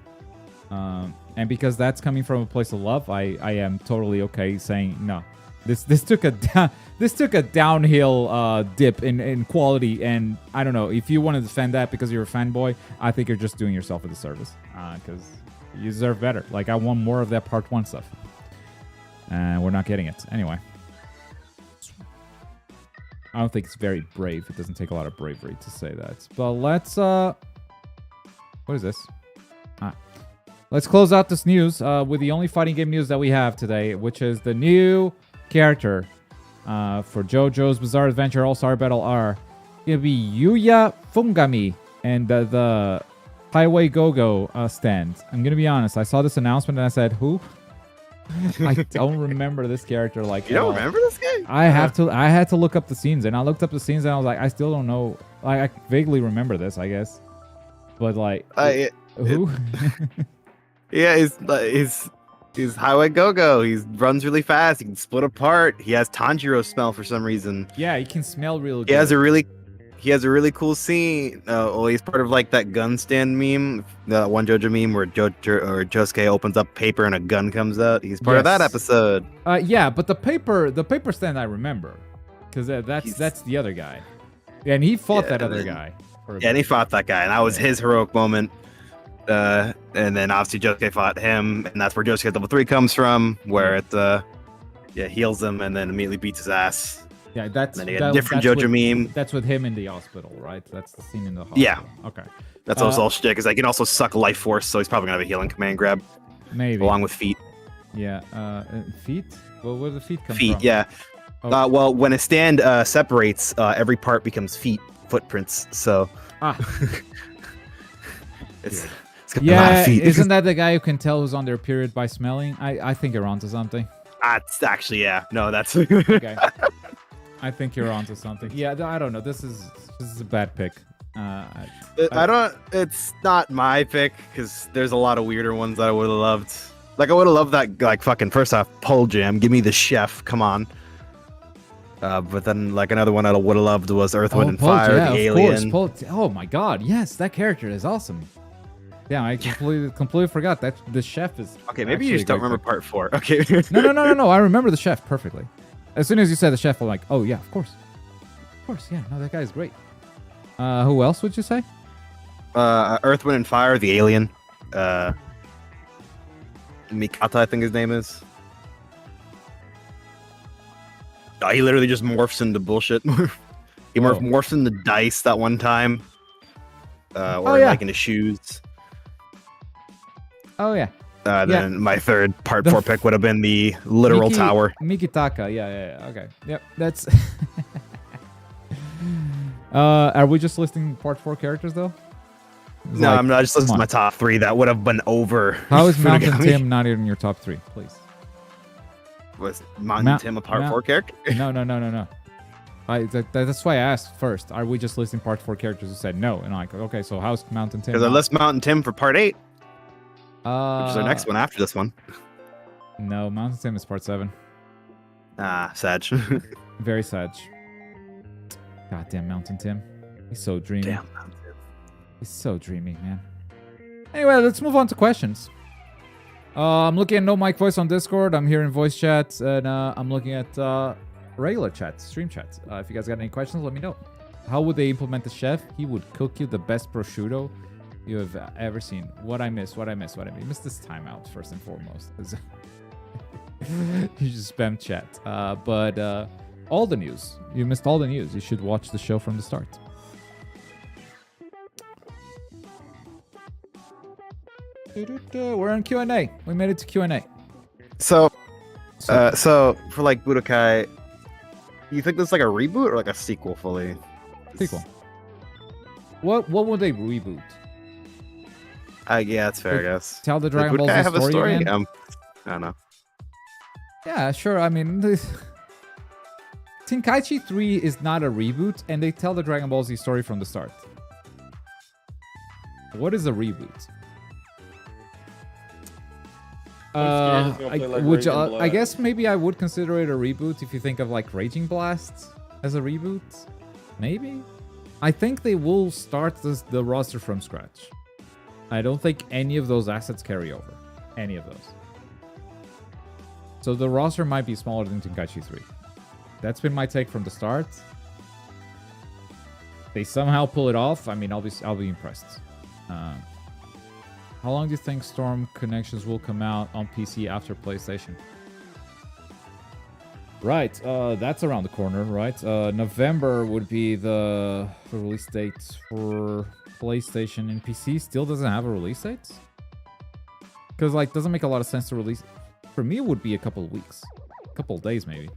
And because that's coming from a place of love, I am totally okay saying, no. This took a downhill dip in quality. And, I don't know, if you want to defend that because you're a fanboy, I think you're just doing yourself a disservice. Because you deserve better. Like, I want more of that part 1 stuff. And we're not getting it. Anyway. I don't think it's very brave. It doesn't take a lot of bravery to say that. But let's... What is this? Let's close out this news with the only fighting game news that we have today, which is the new character for JoJo's Bizarre Adventure All-Star Battle R. It's going to be Yuya Fungami and the Highway Go-Go stand. I'm going to be honest. I saw this announcement and I said, who? I don't remember this character like You don't remember this guy? I had to look up the scenes, and I looked up the scenes and I was like, I still don't know. Like, I vaguely remember this, I guess. But like who? Yeah, he's Highway Go-Go. He runs really fast. He can split apart. He has Tanjiro smell for some reason. Yeah, he can smell real good. He has a really cool scene. He's part of like that gun stand meme, the one JoJo meme where Josuke opens up paper and a gun comes out. He's part of that episode. Yeah, but the paper stand I remember, because that's the other guy. Yeah, and he fought that other guy. Yeah, and he fought that guy, and that was his heroic moment. And then obviously Josuke fought him, and that's where Josuke level 3 comes from, where it heals him and then immediately beats his ass. Yeah, that's and then a different JoJo meme. That's with him in the hospital, right? That's the scene in the hospital. Yeah. Okay. That's also all shit, because he can also suck life force, so he's probably gonna have a healing command grab. Maybe. Along with feet. Yeah. Feet? Well, where do the feet come from? Feet, yeah. Oh. Well, when a stand separates, every part becomes footprints. So. It's got a lot of feet. Isn't that the guy who can tell who's on their period by smelling? I think you're onto something. It's actually, yeah. No, that's. Okay. I think you're onto something. Yeah, I don't know. This is a bad pick. It's not my pick, because there's a lot of weirder ones that I would have loved. Like, I would have loved that, like, fucking, first off, Pole Jam. Give me the chef. Come on. But then, like, another one I would have loved was Earth, Wind, and Fire, the alien. Oh my god, yes, that character is awesome. Yeah, I completely forgot that the chef is. Okay, maybe you just don't remember part 4. Okay. No. I remember the chef perfectly. As soon as you said the chef, I'm like, oh yeah, of course, yeah. No, that guy is great. Who else would you say? Earth, Wind, and Fire, the alien. Mikata, I think his name is. Oh, he literally just morphs into bullshit. He morphs into dice that one time. Or like into shoes. Oh yeah. Then my third part 4 pick would have been the literal tower. Mikitaka, yeah. Okay. Yep, that's... are we just listing part 4 characters, though? No, I'm not just listing my top 3 that would have been over. How is Mountain Tim not in your top 3, please? Was Mountain Tim a part 4 character? No. That's why I asked first. Are we just listing part 4 characters? You said no. And I'm like, okay, so how's Mountain Tim? Because I list Mountain Tim for part 8. Which is our Uh, next one after this one. no, Mountain Tim is part 7. Sag. Very sad. Goddamn Mountain Tim. He's so dreamy. Damn, Mountain Tim. He's so dreamy, man. Anyway, let's move on to questions. I'm looking at no mic voice on Discord. I'm hearing voice chat, and I'm looking at regular chat, stream chat. If you guys got any questions, let me know. How would they implement the chef? He would cook you the best prosciutto you have ever seen. What I miss. You missed this timeout first and foremost. 'Cause you just spam chat. But all the news. You missed all the news. You should watch the show from the start. We're on Q&A. We made it to Q&A. So for like Budokai, you think this is like a reboot or like a sequel fully? Sequel. What would they reboot? Yeah, that's fair, I guess. Tell the Like, Dragon Ball Budokai Z have a story again? I don't know. Yeah, sure. I mean, Tenkaichi 3 is not a reboot, and they tell the Dragon Ball Z story from the start. What is a reboot? I guess maybe I would consider it a reboot if you think of like Raging Blast as a reboot. Maybe. I think they will start the roster from scratch. I don't think any of those assets carry over. Any of those. So the roster might be smaller than Tenkaichi 3. That's been my take from the start. They somehow pull it off. I mean, I'll be impressed. How long do you think Storm Connections will come out on PC after PlayStation? Right, that's around the corner, right? November would be the release date for PlayStation, and PC still doesn't have a release date? Because, like, doesn't make a lot of sense to release... For me, it would be a couple of weeks. A couple of days, maybe.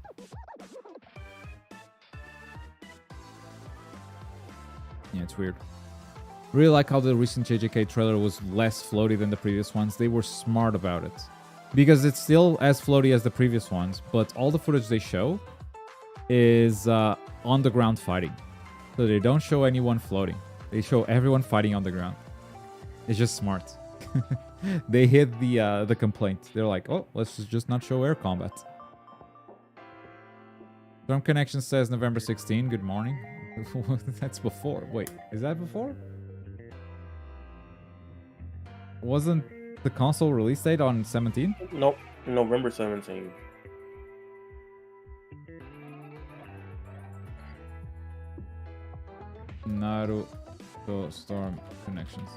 Yeah, it's weird. Really like how the recent JJK trailer was less floaty than the previous ones. They were smart about it. Because it's still as floaty as the previous ones, but all the footage they show is on the ground fighting. So they don't show anyone floating. They show everyone fighting on the ground. It's just smart. They hit the complaint. They're like, oh, let's just not show air combat. Storm Connection says November 16. Good morning. That's before. Wait, is that before? Wasn't the console release date on 17? Nope, November 17. Naruto Storm Connections.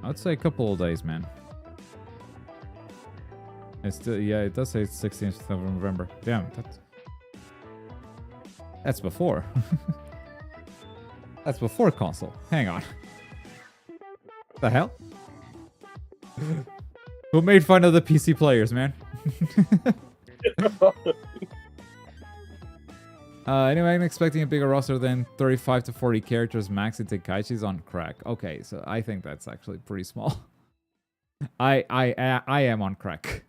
I'd say a couple of days, man. It's still, yeah, it does say it's 16th of November. Damn, that's before. That's before console. Hang on. The hell? Who made fun of the PC players, man? Anyway, I'm expecting a bigger roster than 35 to 40 characters max in Tenkaichi's on crack. Okay, so I think that's actually pretty small. I am on crack.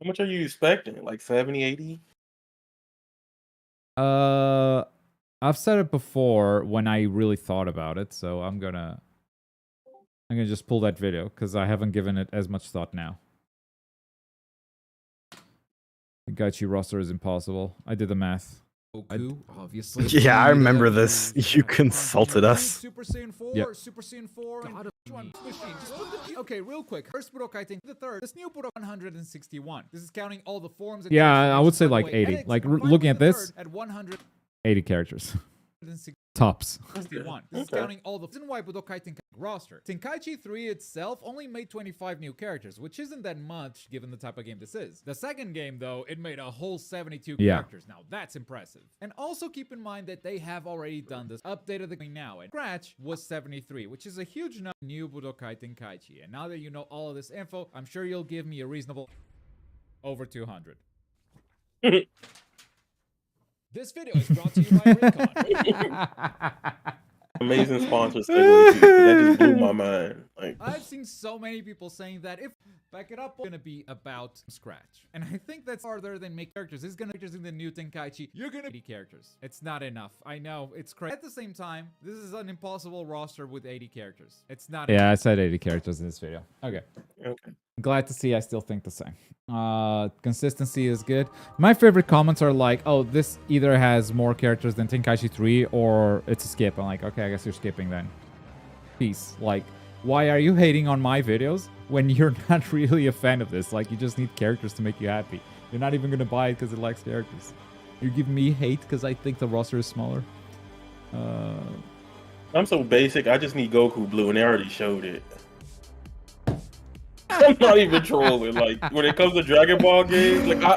How much are you expecting? Like 70, 80? I've said it before when I really thought about it, so I'm gonna just pull that video because I haven't given it as much thought now. Tenkaichi roster is impossible. I did the math. Goku, obviously. Yeah, I remember this. You consulted us. Super Saiyan 4, Yep. Super Saiyan 4. God Okay, real quick. First Budokai thing, the third. This new Budokai 161. This is counting all the forms. And Yeah, I would say by the like way, 80. Alex, Like combined looking with at the this, third at 160. 80 characters. Tops. 61. This is Okay. counting all the reason why Budokai Tenkaichi roster. Tenkaichi 3 itself only made 25 new characters, which isn't that much given the type of game this is. The second game, though, it made a whole 72 Yeah. characters. Now, that's impressive. And also keep in mind that they have already done this update of the game now, and Scratch was 73, which is a huge number. New Budokai Tenkaichi. And now that you know all of this info, I'm sure you'll give me a reasonable over 200. This video is brought to you by Recon. Amazing sponsor segue too. That just blew my mind. Like, I've seen so many people saying that if back it up, it's gonna be about Scratch, and I think that's farther than make characters. It's gonna be characters in the new Tenkaichi. You're gonna 80 characters. It's not enough. I know it's crazy. At the same time, this is an impossible roster with 80 characters. It's not. Yeah, I said 80 characters in this video. Okay. okay. Glad to see I still think the same. Consistency is good. My favorite comments are like, oh, this either has more characters than Tenkaichi 3 or it's a skip. I'm like, okay, I guess you're skipping then. Peace. Like, why are you hating on my videos when you're not really a fan of this? Like, you just need characters to make you happy. You're not even going to buy it because it lacks characters. You're giving me hate because I think the roster is smaller. I'm so basic. I just need Goku Blue, and they already showed it. I'm not even trolling. Like when it comes to Dragon Ball games, like I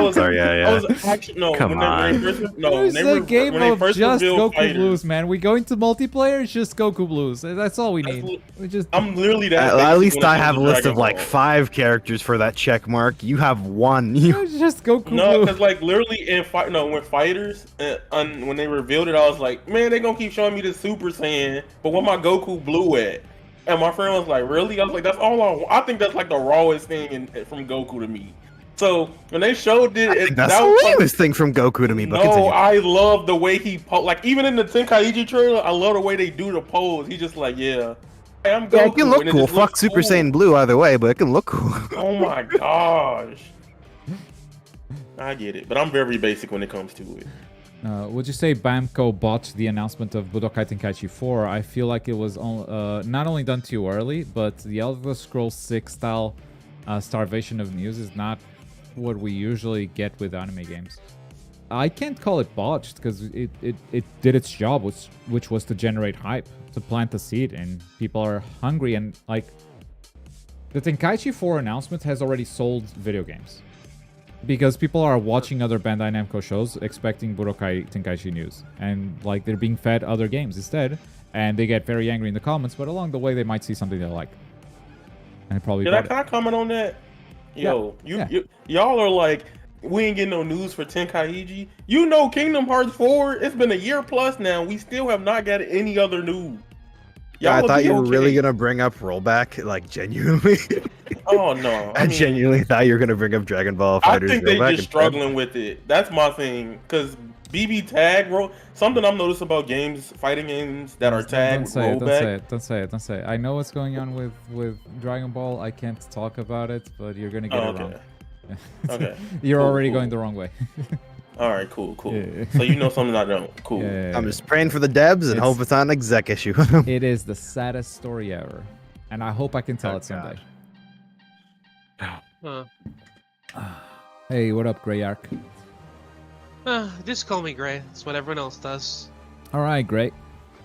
was Sorry, yeah. I was actually no. Come when on. They first, no, There's when they a game when they of first just revealed Goku fighters, Blues, man. We go into multiplayer, it's just Goku Blues. That's all we need. We just I'm literally that. At basic least when it I comes have to a list Dragon of like Ball. 5 characters for that check mark. You have 1. You it's just Goku No, Blue. because like literally in fight, no, when fighters, when they revealed it, I was like, man, they gonna keep showing me the Super Saiyan, but where my Goku Blue at? And my friend was like, really? I was like, that's all I think that's like the rawest thing from Goku to me. So when they showed it, I think that's that the was like, lamest thing from Goku to me. But no, continue. I love the way he like even in the Tenkaichi trailer, I love the way they do the pose. He's just like, yeah, hey, I'm Goku. Yeah, it can look and it cool. just Fuck looks Super cool. Saiyan Blue either way, but it can look cool. Oh my gosh. I get it, but I'm very basic when it comes to it. Would you say Bamco botched the announcement of Budokai Tenkaichi 4? I feel like it was not only done too early, but the Elder Scrolls 6 style starvation of news is not what we usually get with anime games. I can't call it botched because it did its job, which was to generate hype, to plant the seed, and people are hungry. And like the Tenkaichi 4 announcement has already sold video games. Because people are watching other Bandai Namco shows expecting Budokai Tenkaichi news. And like they're being fed other games instead. And they get very angry in the comments, but along the way they might see something they like. And probably Can I bought it. comment on that? Yo, Yeah. y'all are like, we ain't getting no news for Tenkaichi. You know Kingdom Hearts 4, it's been a year plus now. We still have not got any other news. Yeah, I would thought be you were really okay. gonna bring up rollback, like genuinely. Oh no. I genuinely thought you were gonna bring up Dragon Ball I Fighters think they rollback. just struggling with it. That's my thing. Cause BB tag something I've noticed about games, fighting games that are tagged rollback. Don't say it. I know what's going on with Dragon Ball. I can't talk about it, but you're gonna get Oh, it wrong. okay. Okay. You're Cool, already cool. going the wrong way. All right, cool. Yeah. So you know something I don't. Cool. Yeah. I'm just praying for the devs and It's- hope it's not an exec issue. It is the saddest story ever. And I hope I can tell Oh, it someday. Hey, what up, Grey Ark? Just call me Gray. That's what everyone else does. Alright, Grey.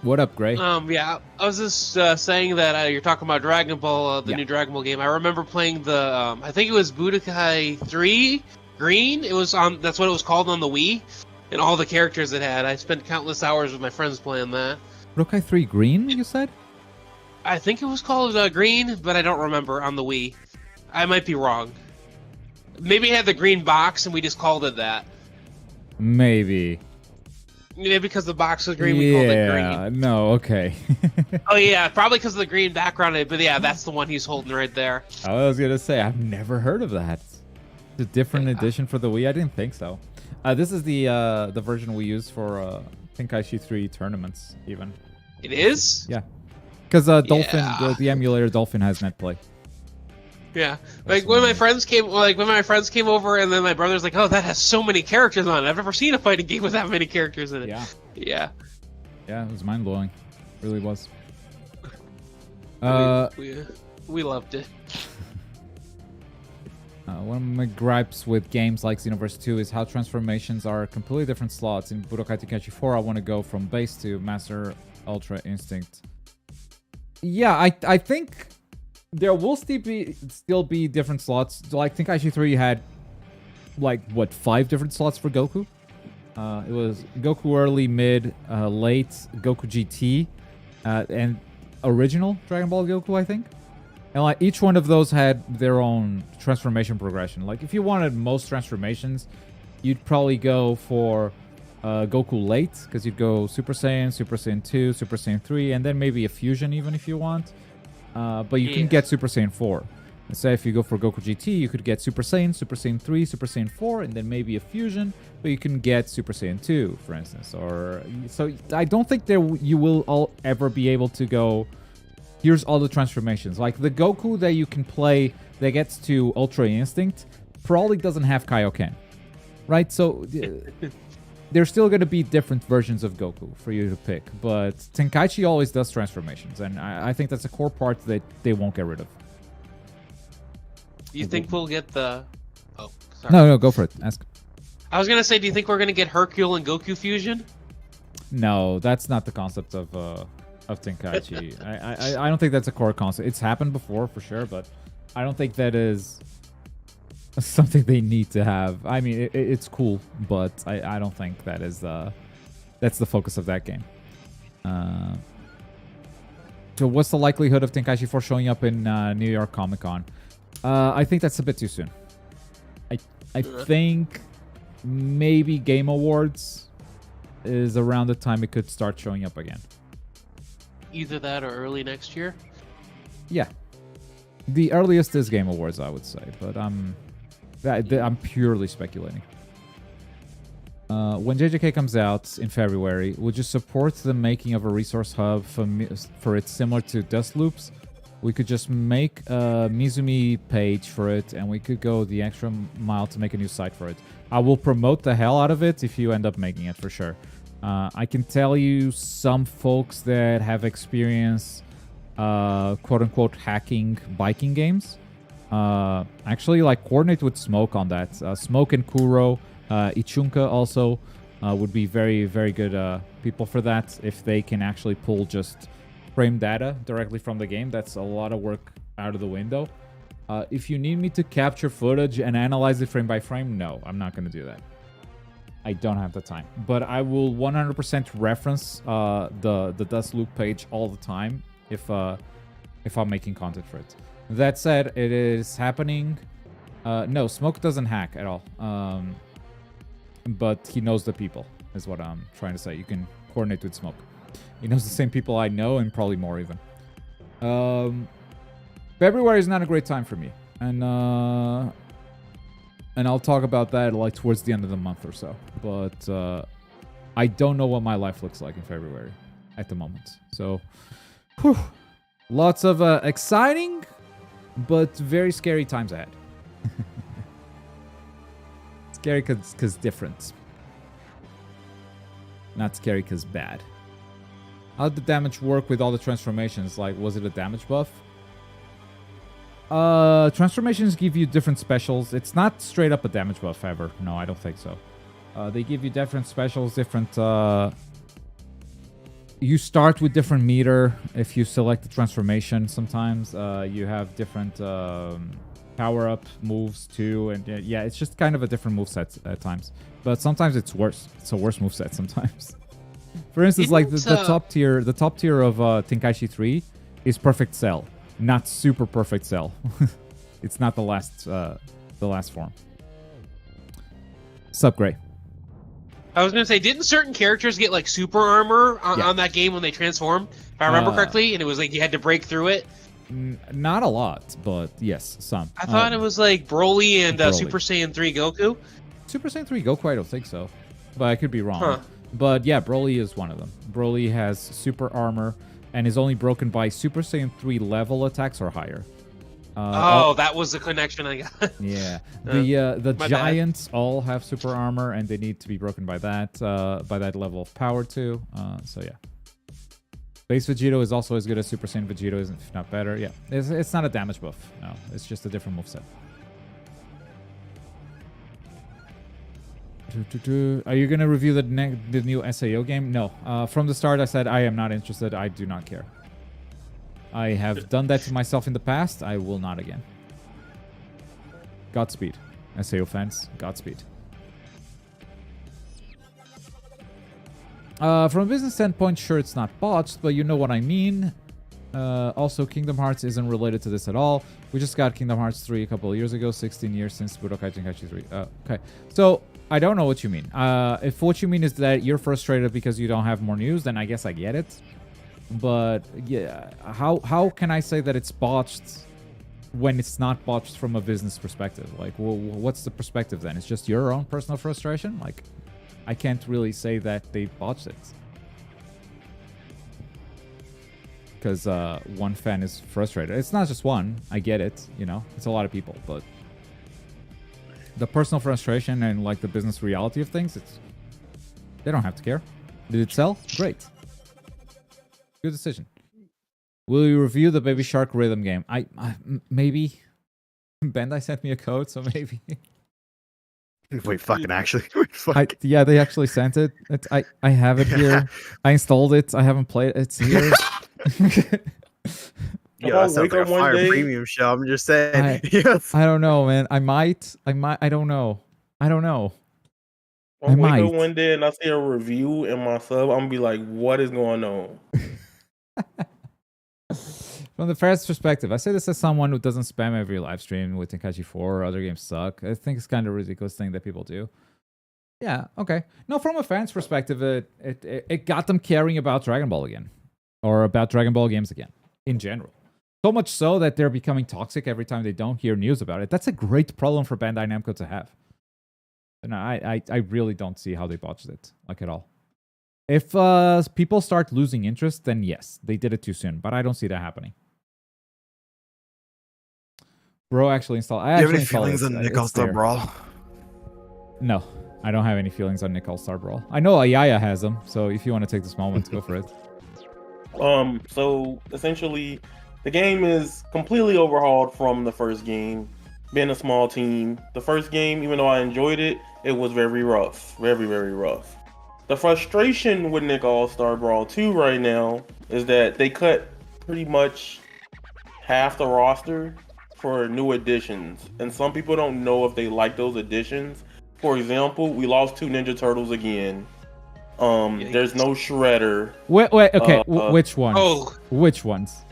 What up, Grey? Yeah, I was just saying that you're talking about Dragon Ball, the Yeah. new Dragon Ball game. I remember playing the, I think it was Budokai 3 Green. It was on, that's what it was called on the Wii, and all the characters it had. I spent countless hours with my friends playing that. Budokai 3 Green, you said? I think it was called Green, but I don't remember on the Wii. I might be wrong. Maybe it had the green box and we just called it that. Maybe. Maybe because the box was green, we called it green. No, okay. Oh yeah, probably because of the green background. But yeah, that's the one he's holding right there. I was gonna say, I've never heard of that. It's a different edition for the Wii? I didn't think so. This is the version we use for Tenkaichi 3 tournaments, even. It is? Yeah. Because Dolphin, Yeah. the emulator Dolphin has netplay. Yeah. That's Like when my nice. friends came over and then my brother's like, "Oh, that has so many characters on it. I've never seen a fighting game with that many characters in it." Yeah. Yeah. Yeah, it was mind blowing. Really was. We loved it. One of my gripes with games like Xenoverse 2 is how transformations are completely different slots. In Budokai Tenkaichi 4, I want to go from base to Master Ultra Instinct. Yeah, I think there will still be different slots. Like Tenkaichi 3 had, like, what, 5 different slots for Goku? It was Goku early, mid, late, Goku GT, and original Dragon Ball Goku, I think. And like each one of those had their own transformation progression. Like if you wanted most transformations, you'd probably go for Goku late, because you'd go Super Saiyan, Super Saiyan 2, Super Saiyan 3, and then maybe a fusion even if you want. But you can get Super Saiyan 4. And say if you go for Goku GT, you could get Super Saiyan 3, Super Saiyan 4, and then maybe a fusion, but you can get Super Saiyan 2, for instance. Or so I don't think you will ever be able to go, here's all the transformations. Like the Goku that you can play that gets to Ultra Instinct probably doesn't have Kaioken, right? So there's still going to be different versions of Goku for you to pick, but Tenkaichi always does transformations, and I think that's a core part that they won't get rid of. Do you think we'll get the... Oh, sorry. No, go for it. Ask. I was gonna say, do you think we're gonna get Hercule and Goku fusion? No, that's not the concept of Tenkaichi. I don't think that's a core concept. It's happened before for sure, but I don't think that is something they need to have. I mean, it's cool, but I don't think that is that's the focus of that game. So what's the likelihood of Tenkaichi 4 showing up in New York Comic Con? I think that's a bit too soon. I think maybe Game Awards is around the time it could start showing up again. Either that or early next year? Yeah. The earliest is Game Awards, I would say, but I'm purely speculating. When JJK comes out in February, would you support the making of a resource hub for it similar to Dust Loops? We could just make a Mizumi page for it, and we could go the extra mile to make a new site for it. I will promote the hell out of it if you end up making it, for sure. I can tell you some folks that have experience, quote-unquote, hacking biking games. Actually, like, coordinate with Smoke on that. Smoke and Kuro, Ichunka also would be very, very good people for that if they can actually pull just frame data directly from the game. That's a lot of work out of the window. If you need me to capture footage and analyze it frame by frame, no, I'm not going to do that. I don't have the time. But I will 100% reference the Dust Loop page all the time if I'm making content for it. That said, it is happening. No, Smoke doesn't hack at all. But he knows the people, is what I'm trying to say. You can coordinate with Smoke. He knows the same people I know, and probably more even. February is not a great time for me, and I'll talk about that like towards the end of the month or so. But I don't know what my life looks like in February at the moment. So, whew, lots of exciting, but very scary times ahead. Scary because different. Not scary because bad. How did the damage work with all the transformations? Like, was it a damage buff? Transformations give you different specials. It's not straight up a damage buff ever. No, I don't think so. They give you different specials, different... You start with different meter if you select the transformation sometimes. You have different power-up moves too. And yeah, it's just kind of a different moveset at times. But sometimes it's worse. It's a worse moveset sometimes. For instance, like the top tier of Tenkaichi 3 is Perfect Cell, not Super Perfect Cell. It's not the last form. Sup, Gray? I was gonna say, didn't certain characters get like super armor on that game when they transformed? If I remember correctly, and it was like you had to break through it. Not a lot, but yes, some. I thought it was like Broly and Super Saiyan 3 Goku. Super Saiyan 3 Goku, I don't think so, but I could be wrong. Huh. But yeah, Broly is one of them. Broly has super armor and is only broken by Super Saiyan 3 level attacks or higher. That was the connection I got. Yeah, the giants bad. all have super armor, and they need to be broken by that level of power too. So yeah, base Vegito is also as good as Super Saiyan Vegito, if not better. Yeah, it's not a damage buff. No, it's just a different moveset. Are you gonna review the new SAO game? No. From the start, I said I am not interested. I do not care. I have done that to myself in the past. I will not again. Godspeed, SAO fans. Godspeed. From a business standpoint, sure, it's not botched, but you know what I mean. Also, Kingdom Hearts isn't related to this at all. We just got Kingdom Hearts 3 a couple of years ago, 16 years since Budokai Tenkaichi 3. Okay, so I don't know what you mean. If what you mean is that you're frustrated because you don't have more news, then I guess I get it. But yeah, how can I say that it's botched when it's not botched from a business perspective? Like, what's the perspective then? It's just your own personal frustration? Like, I can't really say that they botched it. Because one fan is frustrated. It's not just one. I get it. You know, it's a lot of people. But the personal frustration and like the business reality of things, they don't have to care. Did it sell? Great. Good decision. Will you review the Baby Shark rhythm game? I maybe. Bandai sent me a code, so maybe. Wait, fucking actually. Yeah, they actually sent it. I have it here. I installed it. I haven't played it. It's here. Yo, that sounds like a fire premium show. I'm just saying. Yes. I don't know, man. I might. I don't know. I'll wake up one day and I see a review in my sub. I'm gonna be like, what is going on? From the first perspective, I say this as someone who doesn't spam every live stream with Tenkaichi 4 or other games suck. I think it's kind of a ridiculous thing that people do. Yeah, okay. No, from a fan's perspective, it got them caring about Dragon Ball again. Or about Dragon Ball games again, in general. So much so that they're becoming toxic every time they don't hear news about it. That's a great problem for Bandai Namco to have. And I really don't see how they botched it, like at all. If people start losing interest, then yes, they did it too soon. But I don't see that happening. Bro, actually installed. Do you have any feelings on Nick All-Star Brawl? No, I don't have any feelings on Nick All-Star Brawl. I know Ayaya has them, so if you want to take this moment, go for it. So essentially, the game is completely overhauled from the first game. Being a small team, the first game, even though I enjoyed it, it was very rough, very, very rough. The frustration with Nick All-Star Brawl 2 right now is that they cut pretty much half the roster for new additions, and some people don't know if they like those additions. For example, we lost 2 Ninja Turtles again. There's no Shredder. Wait, okay, which ones? Oh. Which ones?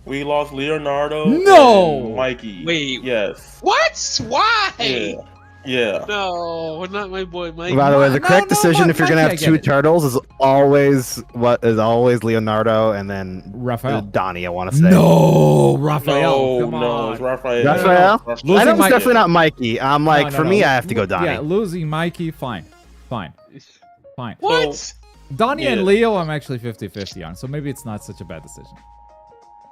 We lost Leonardo. No! And Mikey. Wait. Yes. What? Why? Yeah. No, not my boy Mikey. By the way, the correct decision if you're gonna have Mikey, 2 turtles is always Leonardo and then Raphael. Donnie. I want to say No, Raphael. Come No, on. it's Raphael. Raphael. I know it's Mikey. definitely not Mikey. I'm like, for me, I have to go Donnie. Yeah, losing Mikey, fine. What? So, Donnie and Leo, I'm actually 50-50 on, so maybe it's not such a bad decision.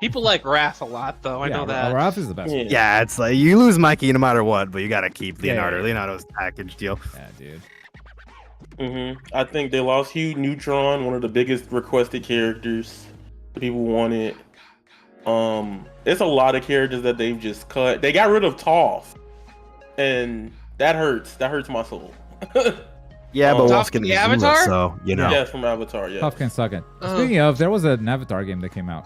People like Raph a lot, though. I know that. Raph is the best. Yeah. Yeah, it's like you lose Mikey no matter what, but you gotta keep Leonardo. Yeah. Leonardo's package deal. Yeah, dude. I think they lost Hugh Neutron, one of the biggest requested characters people wanted. It's a lot of characters that they've just cut. They got rid of Toph, and that hurts. That hurts my soul. Yeah, but Toph what's gonna the be Avatar? so you know. Yes, from Avatar. Yeah. Tough can suck it. Speaking of, there was an Avatar game that came out.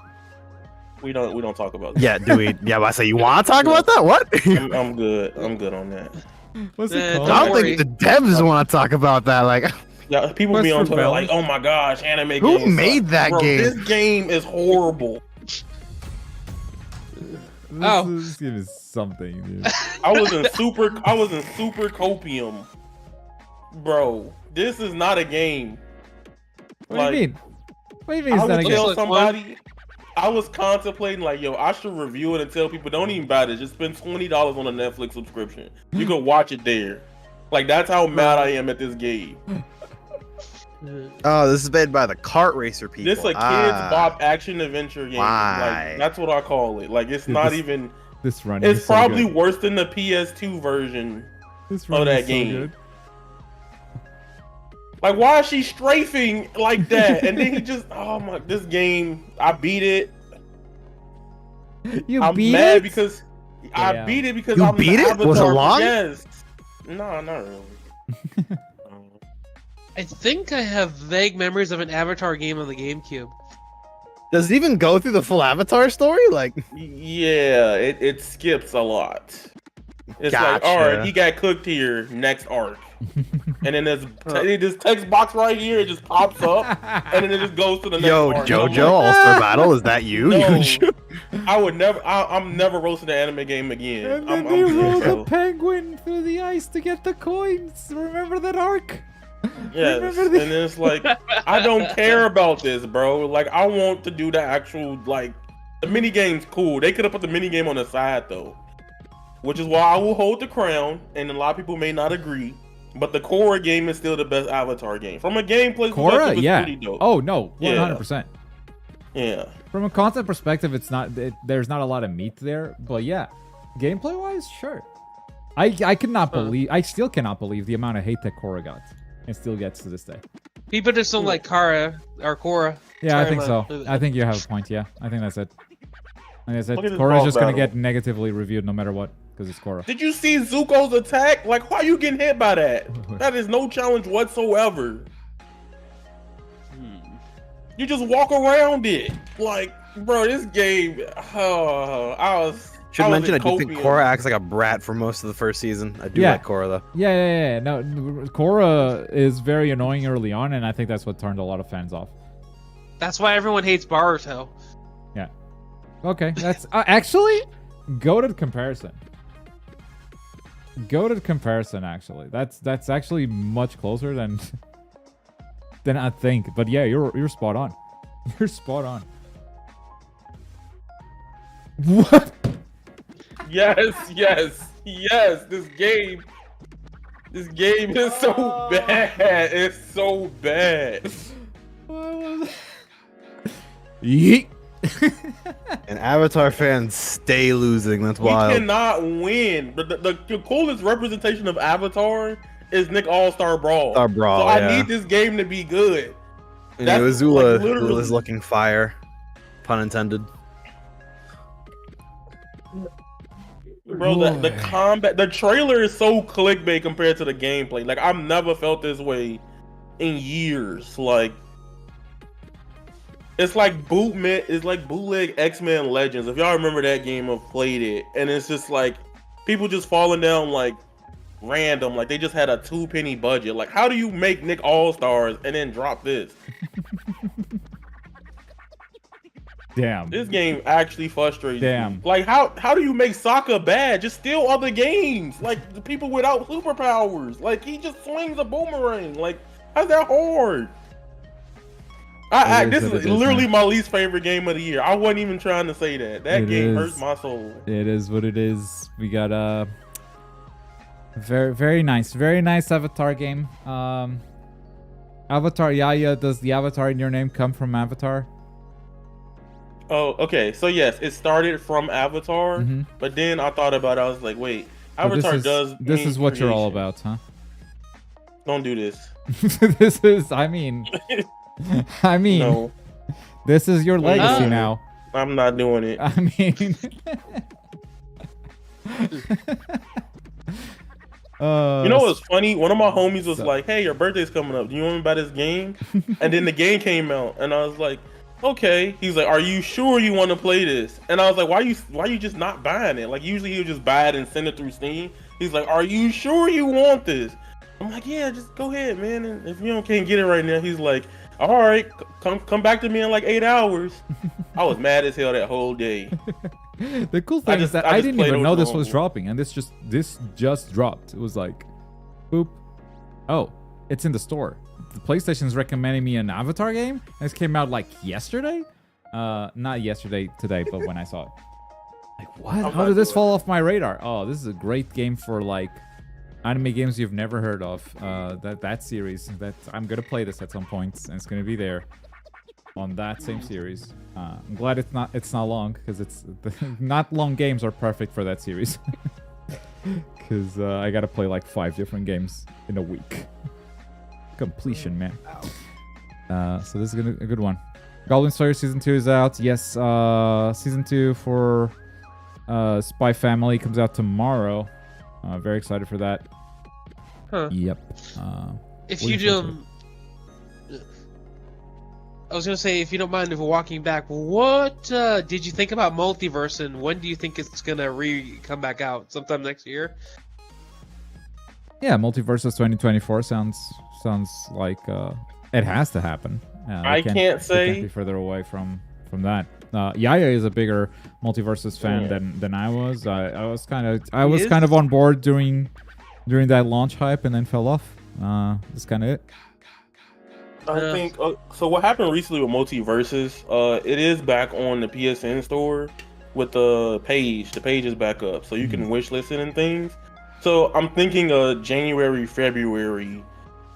We don't talk about that. Yeah, do we? Yeah, but I say you want to talk about that? What? I'm good. I'm good on that. What's it called? I don't worry. think the devs want to talk about that. Like, Yeah, people Quest be on for Twitter Balance. like, "Oh my gosh, anime games." Who suck." made that Bro, game? This game is horrible. This game is something, dude. I was in super copium, bro. This is not a game. What do you mean? What do you mean it's I not a would game? tell somebody. I was contemplating like, yo, I should review it and tell people don't even buy it. Just spend $20 on a Netflix subscription. You can watch it there. Like that's how mad I am at this game. oh, this is made by the kart racer people. This a kids bop action adventure game. Why? Like that's what I call it. Like it's not even. This running. It's is so probably good. worse than the PS2 version. This of that is so game. good. Like, why is she strafing like that? And then he just, oh my, this game, I beat it. I'm beat mad it? because Damn. I beat it because You I'm beat the it? Avatar. Was it long? Yes. No, not really. I think I have vague memories of an Avatar game on the GameCube. Does it even go through the full Avatar story? Like, Yeah, it skips a lot. It's like, all right, he got cooked here. Next arc, and then there's this text box right here. It just pops up, and then it just goes to the next arc. JoJo All-Star Battle, is that you? No, I would never. I'm never roasting an anime game again. And then they rode a penguin through the ice to get the coins. Remember that arc? Yes, and it's like, I don't care about this, bro. Like, I want to do the actual, like, the mini game's cool. They could have put the mini game on the side though, which is why I will hold the crown. And a lot of people may not agree, but the Korra game is still the best Avatar game from a gameplay perspective. Korra, Pretty dope. Oh no, 100%. Yeah. From a content perspective, it's not. There's not a lot of meat there, but yeah, gameplay wise, sure. I cannot believe. I still cannot believe the amount of hate that Korra got, and still gets to this day. People just don't like Korra. Yeah, Sorry, I think so. I think you have a point. Yeah, I think that's it. Like I said, Korra's just gonna get negatively reviewed no matter what, because it's Korra. Did you see Zuko's attack? Like, why are you getting hit by that? That is no challenge whatsoever. You just walk around it. Like, bro, this game. Should mention, I do think Korra acts like a brat for most of the first season. I do like Korra though. Yeah. No, Korra is very annoying early on, and I think that's what turned a lot of fans off. That's why everyone hates Boruto. Yeah. Okay, that's actually goated comparison. Goated comparison, actually. That's actually much closer than I think. But yeah, you're spot on. You're spot on. What? Yes. This game is so bad. It's so bad. Yeet. And Avatar fans stay losing. That's wild. We cannot win. But the coolest representation of Avatar is Nick All-Star Brawl. So I need this game to be good. And Azula is looking fire. Pun intended. Bro, the combat, the trailer is so clickbait compared to the gameplay. Like, I've never felt this way in years. Like, it's like bootleg X-Men Legends. If y'all remember that game or played it, and it's just like people just falling down like random, like they just had a 2-penny budget. Like, how do you make Nick All-Stars and then drop this? Damn. This game actually frustrates me. Like, how do you make Sokka bad? Just steal other games. Like, the people without superpowers. Like, he just swings a boomerang. Like, how's that hard? This is literally my least favorite game of the year. I wasn't even trying to say that. That game hurts my soul. It is what it is. We got a very nice Avatar game. Avatar Yaya, does the Avatar in your name come from Avatar? Oh, okay. So yes, it started from Avatar, but then I thought about it. I was like, wait, Avatar does. This is what you're all about, huh? Don't do this. This is. I mean, no. This is your legacy now. I'm not doing it. I mean, you know what's funny? One of my homies was like, "Hey, your birthday's coming up. Do you want me to buy this game?" And then the game came out, and I was like, "Okay." He's like, "Are you sure you want to play this?" And I was like, "Why you just not buying it? Like, usually he'll just buy it and send it through Steam." He's like, "Are you sure you want this?" I'm like, "Yeah, just go ahead, man. And if you can't get it right now," he's like, "All right, come back to me in like 8 hours." I was mad as hell that whole day. The cool thing is that I didn't even know this was dropping, and this just dropped. It was like, boop. Oh, it's in the store. The PlayStation's recommending me an Avatar game. This came out like yesterday. Not yesterday, today, but when I saw it. Like, what? How did this fall off my radar? Oh, this is a great game for like anime games you've never heard of. That series. I'm gonna play this at some point, and it's gonna be there on that same series. I'm glad it's not long, because it's not long games are perfect for that series. Because I gotta play like 5 different games in a week. Completion, man. So this is a good one. Goblin Slayer Season 2 is out. Yes, Season 2 for Spy Family comes out tomorrow. Very excited for that. Huh. Yep. If looking you forward I was gonna say, if you don't mind, if we're walking back, what did you think about Multiverse, and when do you think it's gonna come back out? Sometime next year? Yeah, Multiversus 2024 sounds like it has to happen. I can't They say. can't be further away from that. Yaya is a bigger Multiversus fan Yeah. than I was. I was kind of is? on board during that launch hype and then fell off. That's kind of it. I think so. What happened recently with Multiverses? It is back on the PSN store with the page. The page is back up, so you can wishlist it and things. So I'm thinking a January, February,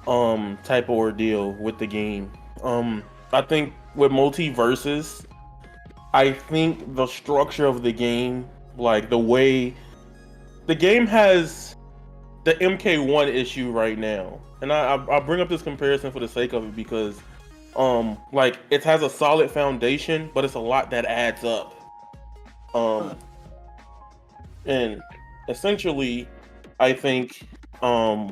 type of ordeal with the game. I think with Multiverses, I think the structure of the game, like the way the game has the MK1 issue right now. And I bring up this comparison for the sake of it because, like it has a solid foundation, but it's a lot that adds up. And essentially, I think, why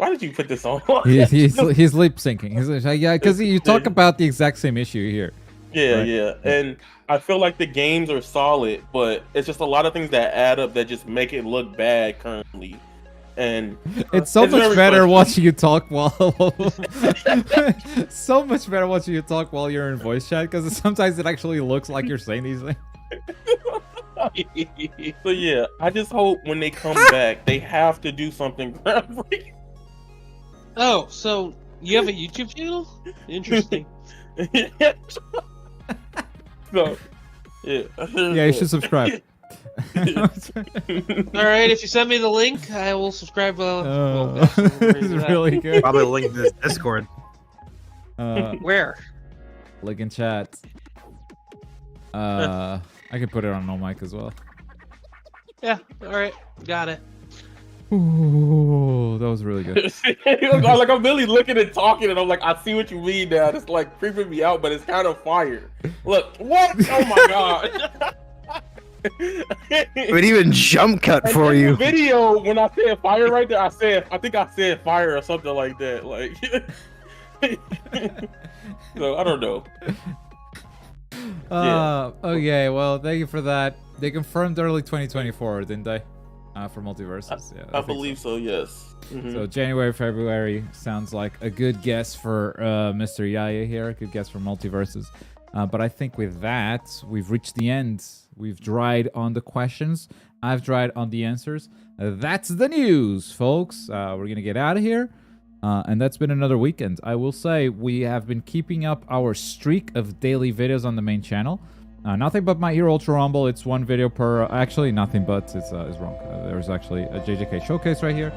did you put this on? He's lip syncing. He's like, yeah, because you talk about the exact same issue here. Yeah, Right. yeah. And I feel like the games are solid, but it's just a lot of things that add up that just make it look bad currently. And It's so it's much very better frustrating. watching you talk so much better watching you talk while you're in voice chat because sometimes it actually looks like you're saying these things. So yeah, I just hope when they come back, they have to do something groundbreaking. Oh, so you have a YouTube channel? Interesting. So, yeah. Yeah, you should subscribe. All right, if you send me the link, I will subscribe. It's really good. Probably link this Discord. Where? Link in chat. I can put it on no mic as well. Yeah. All right. Got it. Ooh, that was really good. Like I'm really looking and talking, and I'm like, I see what you mean now. It's like creeping me out, but it's kind of fire. Look, what? Oh my god! It would even jump cut And for in the you. video, when I said fire right there, I think I said fire or something like that. Like, so I don't know. Okay, well, thank you for that. They confirmed early 2024, didn't they? For Multiverses. Yeah, I think believe so. Yes. Mhm. So January, February sounds like a good guess for Mr. Yaya here. A good guess for Multiverses. But I think with that, we've reached the end. We've dried on the questions. I've dried on the answers. That's the news, folks. We're going to get out of here. And that's been another weekend. I will say we have been keeping up our streak of daily videos on the main channel. Nothing but My Hero Ultra Rumble. It's one video per... actually, nothing but is wrong. There's actually a JJK showcase right here.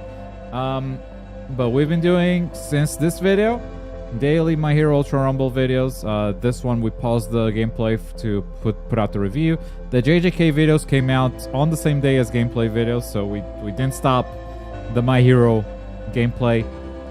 But we've been doing, since this video, daily My Hero Ultra Rumble videos. This one, we paused the gameplay to put out the review. The JJK videos came out on the same day as gameplay videos, so we didn't stop the My Hero gameplay,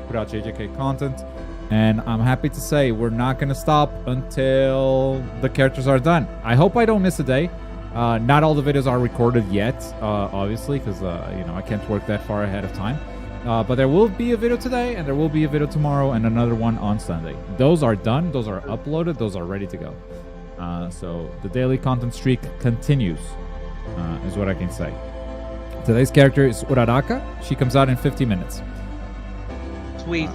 put out JJK content. And I'm happy to say we're not going to stop until the characters are done. I hope I don't miss a day. Not all the videos are recorded yet, obviously, because I can't work that far ahead of time. But there will be a video today, and there will be a video tomorrow, and another one on Sunday. Those are done. Those are uploaded. Those are ready to go. So the daily content streak continues, is what I can say. Today's character is Uraraka. She comes out in 50 minutes. Sweet.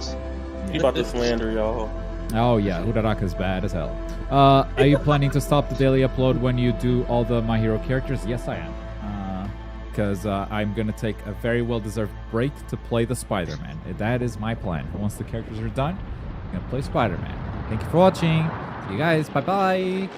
You about to slander y'all? Oh yeah, Uraraka is bad as hell. Are you planning to stop the daily upload when you do all the My Hero characters? Yes, I am. Because I'm going to take a very well-deserved break to play the Spider-Man. That is my plan. Once the characters are done, I'm going to play Spider-Man. Thank you for watching. See you guys. Bye-bye.